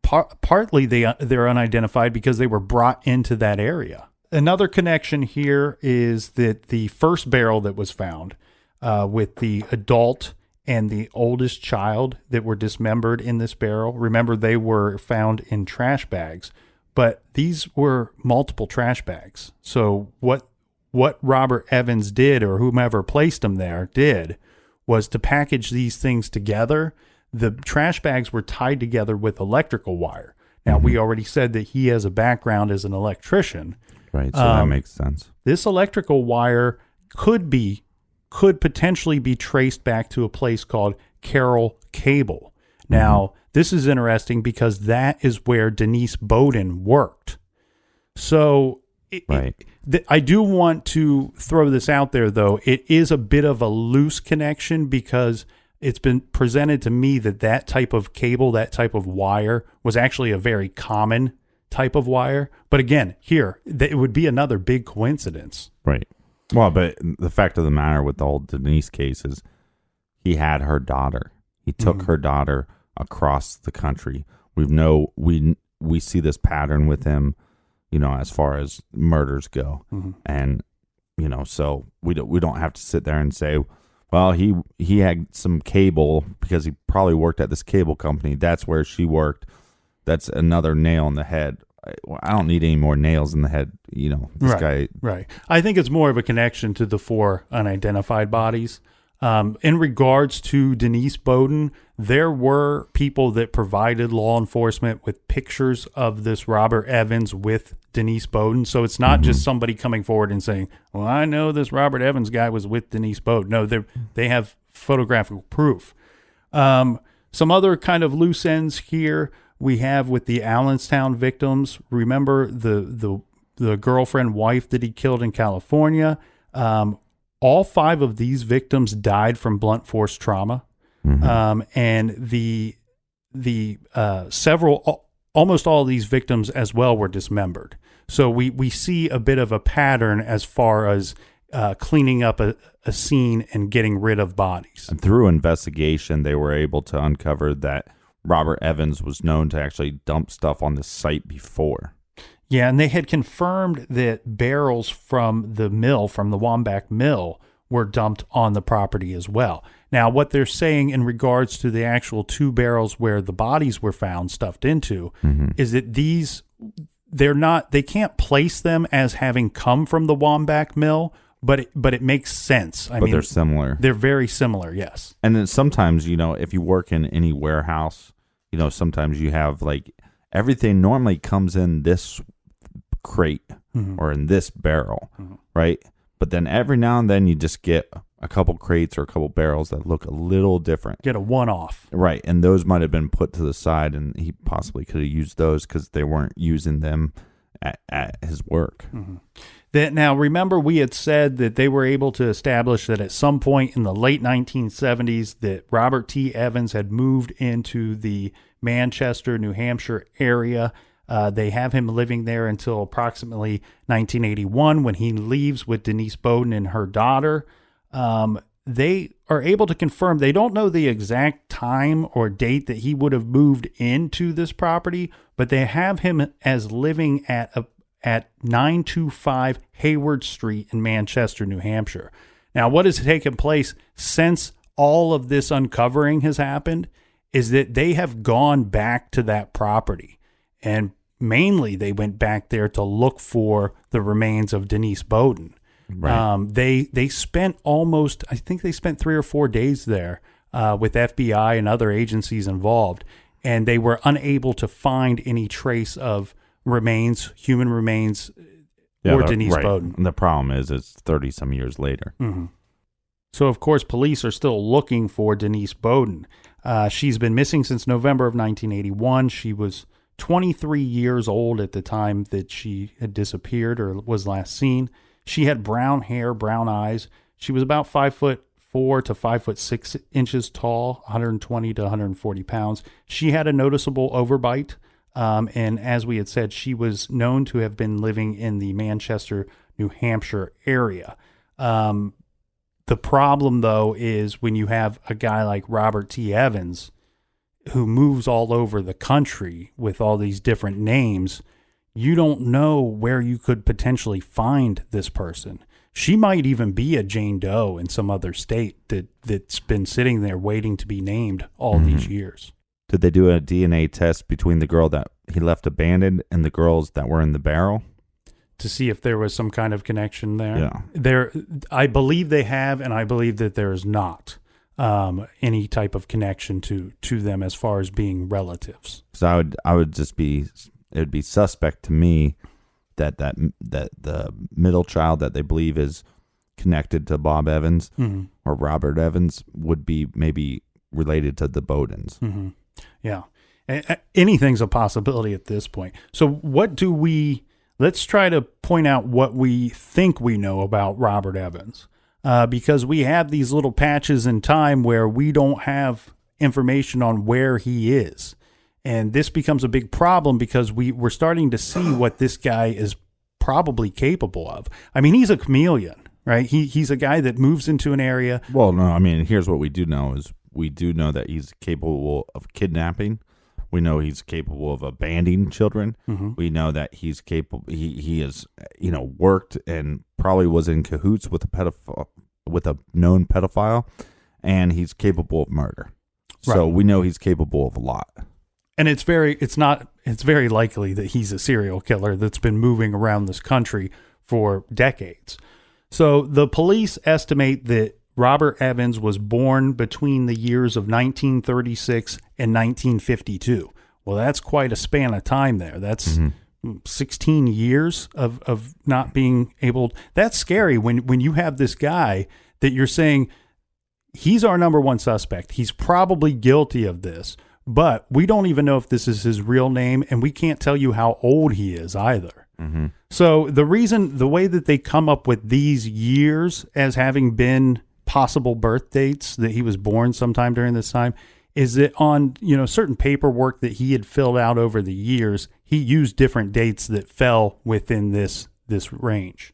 partly they're unidentified because they were brought into that area. Another connection here is that the first barrel that was found with the adult and the oldest child that were dismembered in this barrel, remember they were found in trash bags, but these were multiple trash bags. So what Robert Evans did, or whomever placed him there did, was to package these things together. The trash bags were tied together with electrical wire. Now, we already said that he has a background as an electrician. Right, so that makes sense. This electrical wire could potentially be traced back to a place called Carroll Cable. Now, this is interesting because that is where Denise Bowden worked. So I do want to throw this out there, though. It is a bit of a loose connection because it's been presented to me that type of cable, that type of wire, was actually a very common type of wire. But again, here, it would be another big coincidence. Right. Well, but the fact of the matter with the whole Denise case is he had her daughter. He took her daughter across the country. We see this pattern with him, as far as murders go. And, so we don't have to sit there and say, well, he had some cable because he probably worked at this cable company. That's where she worked. That's another nail in the head. I don't need any more nails in the head. This guy. Right. I think it's more of a connection to the 4 unidentified bodies. In regards to Denise Bowden, there were people that provided law enforcement with pictures of this Robert Evans with Denise Bowden. So it's not just somebody coming forward and saying, well, I know this Robert Evans guy was with Denise Bowden. No, they have photographic proof. Some other kind of loose ends here we have with the Allenstown victims. Remember the girlfriend wife that he killed in California? All 5 of these victims died from blunt force trauma. And almost all of these victims as well were dismembered. So we see a bit of a pattern as far as cleaning up a scene and getting rid of bodies. And through investigation, they were able to uncover that Robert Evans was known to actually dump stuff on the site before. Yeah, and they had confirmed that barrels from the mill, from the Wambach mill, were dumped on the property as well. Now, what they're saying in regards to the actual 2 barrels where the bodies were found stuffed into is that they can't place them as having come from the Wambach mill, but it makes sense. But they're similar. They're very similar, yes. And then sometimes, if you work in any warehouse, sometimes you have like everything normally comes in this crate or in this barrel, right? But then every now and then you just get a couple crates or a couple barrels that look a little different. Get a one-off. Right, and those might have been put to the side, and he possibly could have used those because they weren't using them at his work. Now, remember we had said that they were able to establish that at some point in the late 1970s that Robert T. Evans had moved into the Manchester, New Hampshire area. They have him living there until approximately 1981 when he leaves with Denise Bowden and her daughter. They are able to confirm they don't know the exact time or date that he would have moved into this property, but they have him as living at 925 Hayward Street in Manchester, New Hampshire. Now, what has taken place since all of this uncovering has happened is that they have gone back to that property, and mainly they went back there to look for the remains of Denise Bowden. Right. They spent I think they spent 3 or 4 days there with FBI and other agencies involved, and they were unable to find any trace of human remains, or Denise Bowden. And the problem is it's 30-some years later. So, of course, police are still looking for Denise Bowden. She's been missing since November of 1981. She was 23 years old at the time that she had disappeared or was last seen. She had brown hair, brown eyes. She was about 5'4" to 5'6" tall, 120 to 140 pounds. She had a noticeable overbite. And as we had said, she was known to have been living in the Manchester, New Hampshire area. The problem, though, is when you have a guy like Robert T. Evans who moves all over the country with all these different names, you don't know where you could potentially find this person. She might even be a Jane Doe in some other state that's been sitting there waiting to be named all these years. Did they do a DNA test between the girl that he left abandoned and the girls that were in the barrel? To see if there was some kind of connection there? Yeah. I believe they have, and I believe that there is not any type of connection to them as far as being relatives. So I would just be... It would be suspect to me that the middle child that they believe is connected to Bob Evans or Robert Evans would be maybe related to the Bowdens. Yeah. Anything's a possibility at this point. So let's try to point out what we think we know about Robert Evans, because we have these little patches in time where we don't have information on where he is. And this becomes a big problem because we're starting to see what this guy is probably capable of. I mean, he's a chameleon, right? He's a guy that moves into an area. Well, no, I mean, here's what we do know is we do know that he's capable of kidnapping. We know he's capable of abandoning children. We know that he's capable. He is, worked and probably was in cahoots with a known pedophile, and he's capable of murder. Right. So we know he's capable of a lot. And it's very likely that he's a serial killer that's been moving around this country for decades. So the police estimate that Robert Evans was born between the years of 1936 and 1952. Well, that's quite a span of time there. That's 16 years of not being able. That's scary when you have this guy that you're saying he's our number one suspect. He's probably guilty of this. But we don't even know if this is his real name, and we can't tell you how old he is either. So the way that they come up with these years as having been possible birth dates that he was born sometime during this time is that on certain paperwork that he had filled out over the years, he used different dates that fell within this range.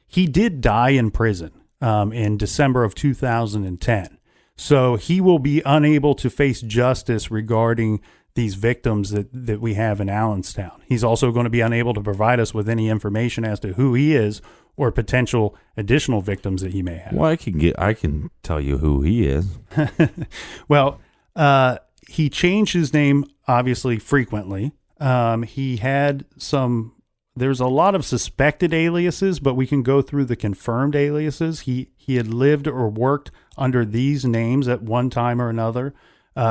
He did die in prison in December of 2010. So he will be unable to face justice regarding these victims that we have in Allenstown. He's also going to be unable to provide us with any information as to who he is or potential additional victims that he may have. Well, I can tell you who he is. Well, he changed his name obviously frequently. He had there's a lot of suspected aliases, but we can go through the confirmed aliases. He had lived or worked under these names at one time or another.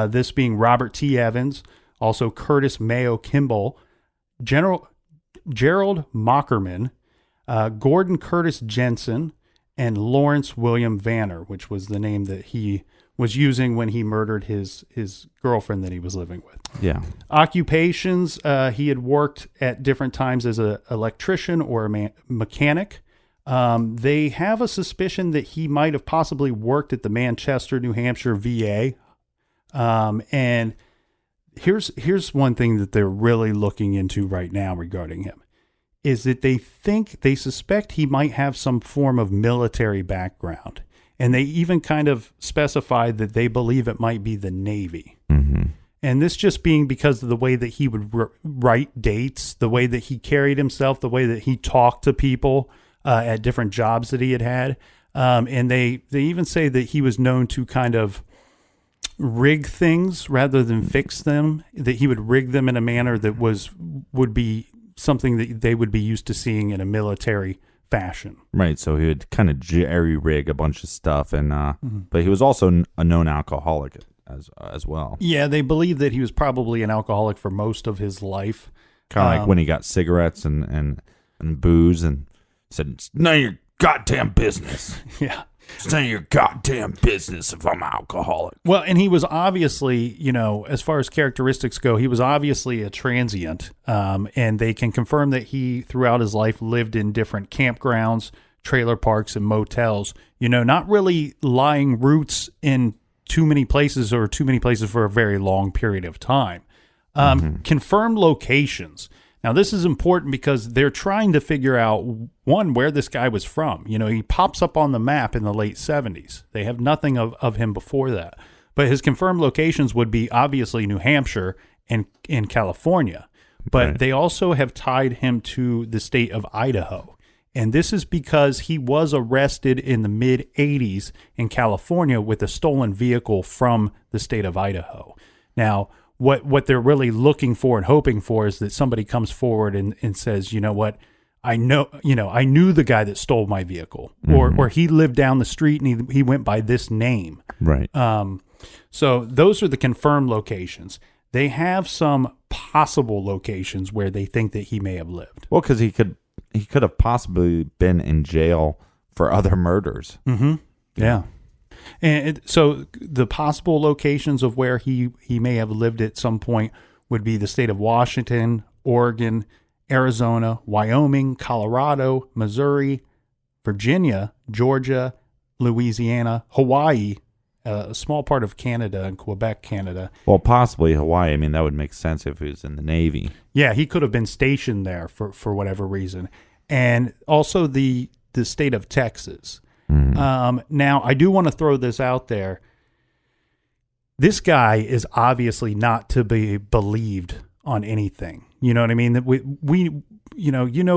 This being Robert T. Evans, also Curtis Mayo Kimball, Gerald Mockerman, Gordon Curtis Jensen, and Lawrence William Vanner, which was the name that he was using when he murdered his girlfriend that he was living with. Yeah. Occupations, he had worked at different times as an electrician or a mechanic. They have a suspicion that he might have possibly worked at the Manchester, New Hampshire VA. And here's one thing that they're really looking into right now regarding him, is that they suspect he might have some form of military background. And they even kind of specified that they believe it might be the Navy. Mm-hmm. And this just being because of the way that he would write dates, the way that he carried himself, the way that he talked to people at different jobs that he had. And they even say that he was known to kind of rig things rather than fix them, that he would rig them in a manner that would be something that they would be used to seeing in a military fashion. Right, so he would kind of jerry-rig a bunch of stuff, and but he was also a known alcoholic as well. Yeah, they believe that he was probably an alcoholic for most of his life. Kind of like when he got cigarettes and booze and said, "It's none of your goddamn business." Yeah. It's none of your goddamn business if I'm alcoholic. Well, and he was obviously, as far as characteristics go, he was obviously a transient. And they can confirm that he, throughout his life, lived in different campgrounds, trailer parks, and motels. Not really lying roots in too many places for a very long period of time. Confirmed locations. Now, this is important because they're trying to figure out, one, where this guy was from. He pops up on the map in the late 70s. They have nothing of him before that. But his confirmed locations would be obviously New Hampshire and in California. But Right. They also have tied him to the state of Idaho. And this is because he was arrested in the mid-'80s in California with a stolen vehicle from the state of Idaho. Now, what they're really looking for and hoping for is that somebody comes forward and says, you know what, I knew the guy that stole my vehicle, or he lived down the street and he went by this name. Right. So those are the confirmed locations. They have some possible locations where they think that he may have lived. Well, because he could have possibly been in jail for other murders. Mm-hmm. Yeah. And so the possible locations of where he may have lived at some point would be the state of Washington, Oregon, Arizona, Wyoming, Colorado, Missouri, Virginia, Georgia, Louisiana, Hawaii, a small part of Canada and Quebec, Canada. Well, possibly Hawaii. I mean, that would make sense if he was in the Navy. Yeah, he could have been stationed there for whatever reason. And also the state of Texas. Mm-hmm. Now, I do want to throw this out there. This guy is obviously not to be believed on anything. You know what I mean? That we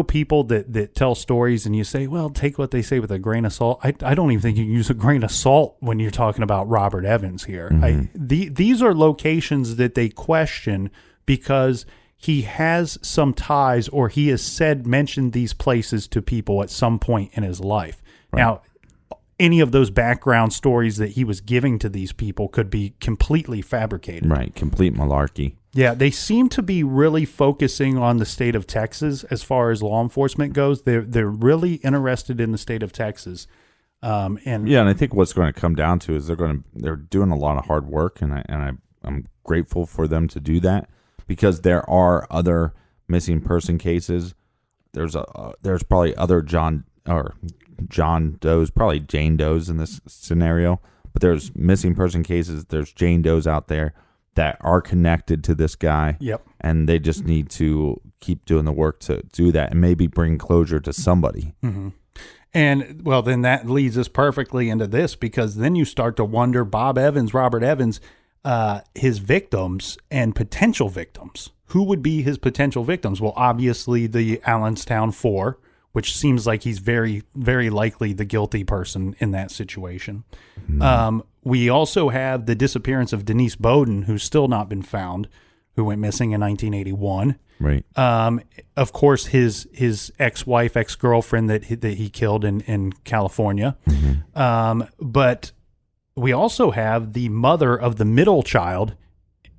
people that tell stories and you say, well, take what they say with a grain of salt. I don't even think you can use a grain of salt when you're talking about Robert Evans here. Mm-hmm. These are locations that they question because he has some ties, or he has mentioned these places to people at some point in his life. Right. Now, any of those background stories that he was giving to these people could be completely fabricated. Right, complete malarkey. Yeah, they seem to be really focusing on the state of Texas as far as law enforcement goes. They're really interested in the state of Texas. And I think what's going to come down to is they're doing a lot of hard work, and I'm grateful for them to do that, because there are other missing person cases. There's probably other John Does, probably Jane Does in this scenario, but there's missing person cases. There's Jane Does out there that are connected to this guy. Yep. And they just need to keep doing the work to do that and maybe bring closure to somebody. Mm-hmm. And, well, then that leads us perfectly into this, because then you start to wonder, Robert Evans, his victims and potential victims. Who would be his potential victims? Well, obviously the Allenstown Four, which seems like he's very, very likely the guilty person in that situation. Mm-hmm. We also have the disappearance of Denise Bowden, who's still not been found, who went missing in 1981. Right. Of course, his ex-wife, ex-girlfriend that he killed in California. Mm-hmm. But we also have the mother of the middle child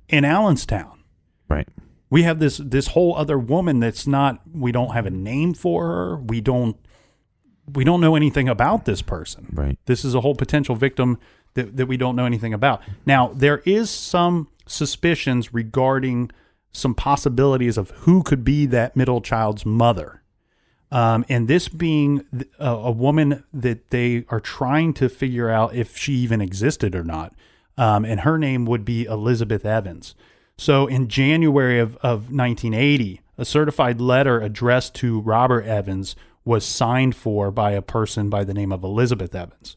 in Allenstown. Right. We have this whole other woman that's not. We don't have a name for her. We don't know anything about this person. Right. This is a whole potential victim that we don't know anything about. Now, there is some suspicions regarding some possibilities of who could be that middle child's mother. And this being a woman that they are trying to figure out if she even existed or not. And her name would be Elizabeth Evans. So in January of 1980, a certified letter addressed to Robert Evans was signed for by a person by the name of Elizabeth Evans.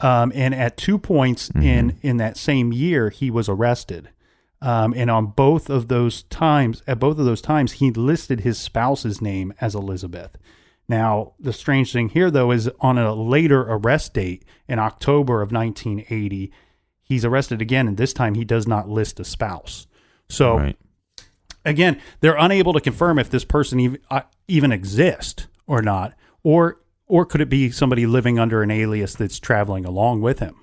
And at 2 points in that same year, he was arrested. And on both of those times, he listed his spouse's name as Elizabeth. Now, the strange thing here, though, is on a later arrest date in October of 1980, he's arrested again, and this time he does not list a spouse. So, again, they're unable to confirm if this person even exists or not, or could it be somebody living under an alias that's traveling along with him?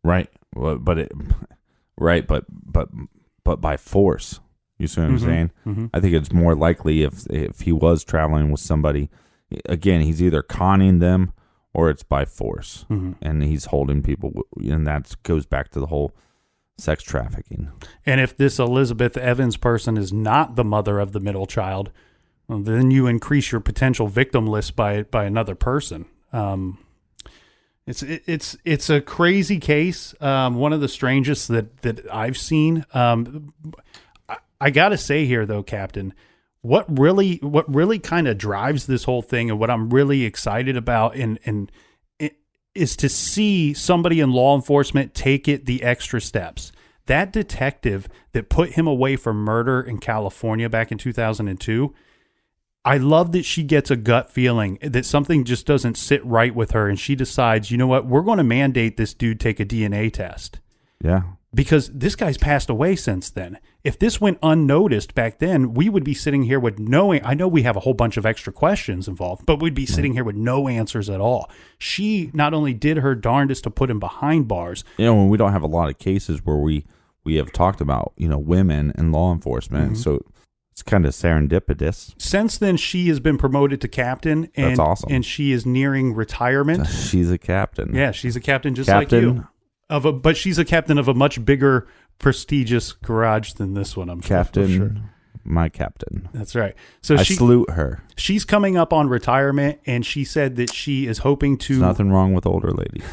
Right. Well, but by force. You see what I'm saying? Mm-hmm. I think it's more likely if he was traveling with somebody. Again, he's either conning them or it's by force, and he's holding people, and that goes back to the whole sex trafficking. And if this Elizabeth Evans person is not the mother of the middle child, well, then you increase your potential victim list by another person. It's a crazy case. One of the strangest that I've seen. I gotta say here though, Captain, what really kind of drives this whole thing, and what I'm really excited about, and is to see somebody in law enforcement take it the extra steps. That detective that put him away for murder in California back in 2002. I love that she gets a gut feeling that something just doesn't sit right with her, and she decides, you know what, we're going to mandate this dude take a DNA test. Yeah. Because this guy's passed away since then. If this went unnoticed back then, we would be sitting here with I know we have a whole bunch of extra questions involved, but we'd be sitting here with no answers at all. She not only did her darndest to put him behind bars. When we don't have a lot of cases where we have talked about, women in law enforcement. So it's kind of serendipitous. Since then, she has been promoted to captain. And, that's awesome. And she is nearing retirement. She's a captain. Yeah, she's a captain like you. But she's a captain of a much bigger, prestigious garage than this one, I'm sure. My captain. That's right. So I salute her. She's coming up on retirement, and she said that she is hoping to... There's nothing wrong with older ladies.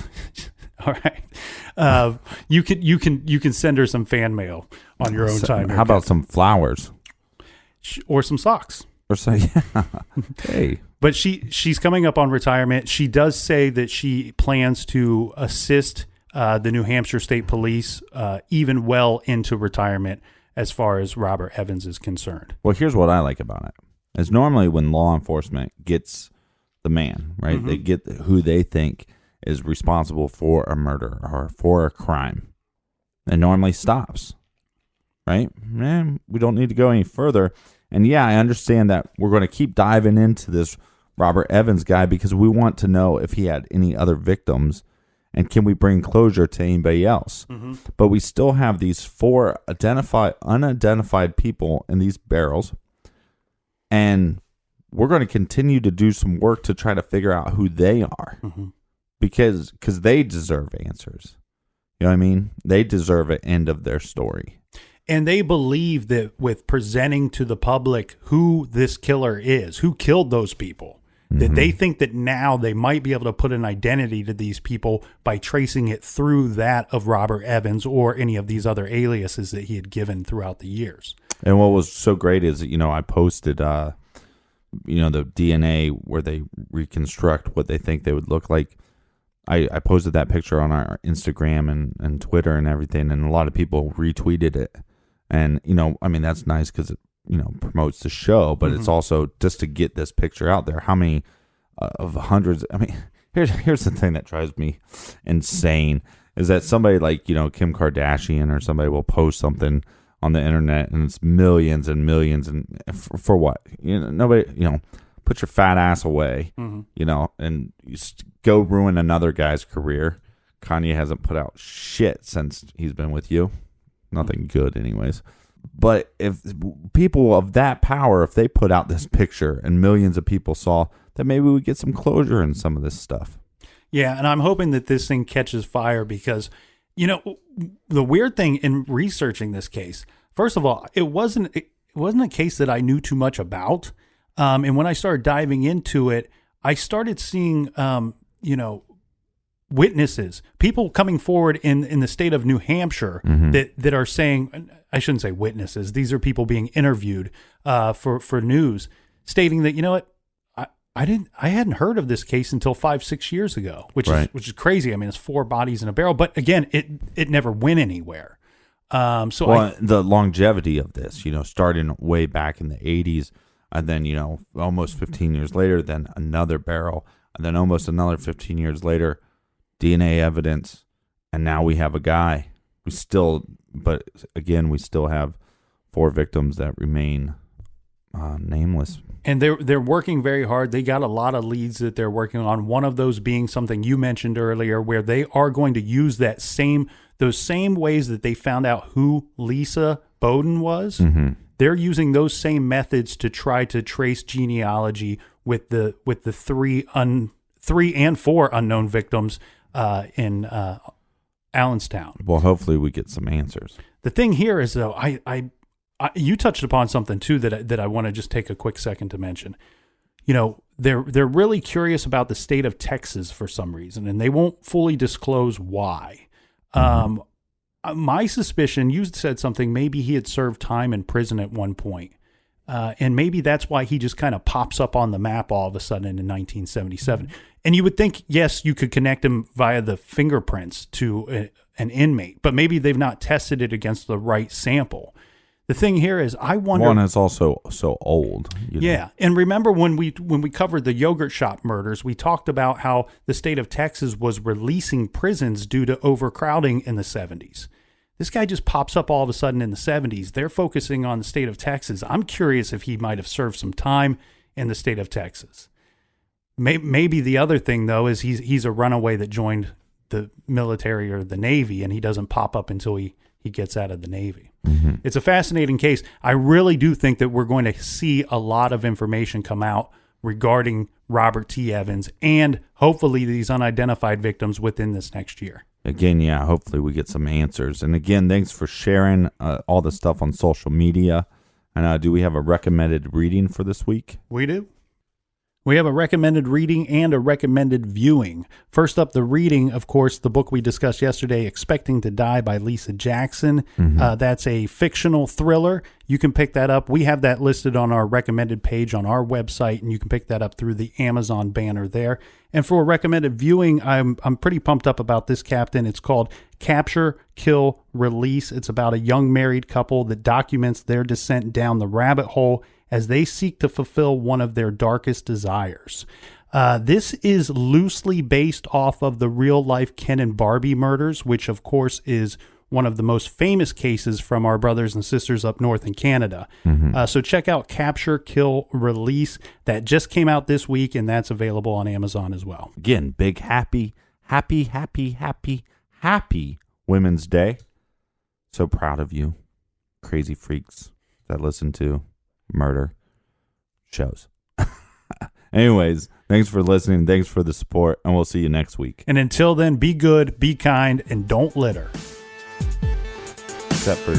All right. You can send her some fan mail on your own time. How about some flowers? Or some socks. Or so, yeah. Hey. But she's coming up on retirement. She does say that she plans to assist the New Hampshire State Police even well into retirement as far as Robert Evans is concerned. Well, here's what I like about it. Is normally when law enforcement gets the man, right? They get who they think is responsible for a murder or for a crime. It normally stops, right? We don't need to go any further. And yeah, I understand that we're going to keep diving into this Robert Evans guy because we want to know if he had any other victims and can we bring closure to anybody else. But we still have these 4 unidentified people in these barrels, and we're going to continue to do some work to try to figure out who they are because they deserve answers. You know what I mean? They deserve an end of their story. And they believe that with presenting to the public who this killer is, who killed those people, that they think that now they might be able to put an identity to these people by tracing it through that of Robert Evans or any of these other aliases that he had given throughout the years. And what was so great is, I posted, the DNA where they reconstruct what they think they would look like. I posted that picture on our Instagram and Twitter and everything, and a lot of people retweeted it. And, that's nice because it, promotes the show, but it's also just to get this picture out there. How many of hundreds? Here's the thing that drives me insane is that somebody like, Kim Kardashian or somebody will post something on the internet and it's millions and millions. And for what? Nobody, put your fat ass away, and you go ruin another guy's career. Kanye hasn't put out shit since he's been with you. Nothing good anyways. But if people of that power, if they put out this picture and millions of people saw, then maybe we get some closure in some of this stuff. Yeah, and I'm hoping that this thing catches fire because, the weird thing in researching this case, first of all, it wasn't a case that I knew too much about. And when I started diving into it, I started seeing, witnesses, people coming forward in the state of New Hampshire that are saying, I shouldn't say witnesses, these are people being interviewed for news, stating that, I hadn't heard of this case until 5-6 years ago, which is crazy. I mean, it's 4 bodies in a barrel, but again, it never went anywhere. The longevity of this, starting way back in the 80s, and then, almost 15 years later, then another barrel, and then almost another 15 years later, DNA evidence, and now we have a guy. We still have 4 victims that remain nameless. And they're working very hard. They got a lot of leads that they're working on. One of those being something you mentioned earlier, where they are going to use those same ways that they found out who Lisa Bourbon was. Mm-hmm. They're using those same methods to try to trace genealogy with the 3 and 4 unknown victims in Allenstown. Well, hopefully we get some answers. The thing here is, though, you touched upon something too that I want to just take a quick second to mention. They're really curious about the state of Texas for some reason, and they won't fully disclose why. My suspicion, you said something, maybe he had served time in prison at one point. And maybe that's why he just kind of pops up on the map all of a sudden in 1977. And you would think, yes, you could connect him via the fingerprints to an inmate, but maybe they've not tested it against the right sample. The thing here is, I wonder. One is also so old. Yeah, and remember when we covered the yogurt shop murders, we talked about how the state of Texas was releasing prisons due to overcrowding in the 70s. This guy just pops up all of a sudden in the 70s. They're focusing on the state of Texas. I'm curious if he might have served some time in the state of Texas. Maybe the other thing, though, is he's a runaway that joined the military or the Navy, and he doesn't pop up until he gets out of the Navy. Mm-hmm. It's a fascinating case. I really do think that we're going to see a lot of information come out regarding Robert T. Evans and hopefully these unidentified victims within this next year. Again, yeah, hopefully we get some answers. And again, thanks for sharing all the stuff on social media. And do we have a recommended reading for this week? We do. We have a recommended reading and a recommended viewing. First up, the reading, of course, the book we discussed yesterday, Expecting to Die by Lisa Jackson. Mm-hmm. That's a fictional thriller. You can pick that up. We have that listed on our recommended page on our website, and you can pick that up through the Amazon banner there. And for a recommended viewing, I'm pretty pumped up about this, Captain. It's called Capture, Kill, Release. It's about a young married couple that documents their descent down the rabbit hole as they seek to fulfill one of their darkest desires. This is loosely based off of the real-life Ken and Barbie murders, which, of course, is one of the most famous cases from our brothers and sisters up north in Canada. Mm-hmm. So check out Capture, Kill, Release. That just came out this week, and that's available on Amazon as well. Again, big happy Women's Day. So proud of you, crazy freaks that listen to murder shows. Anyways, thanks for listening. Thanks for the support, and we'll see you next week. And until then, be good, be kind, and don't litter. Except for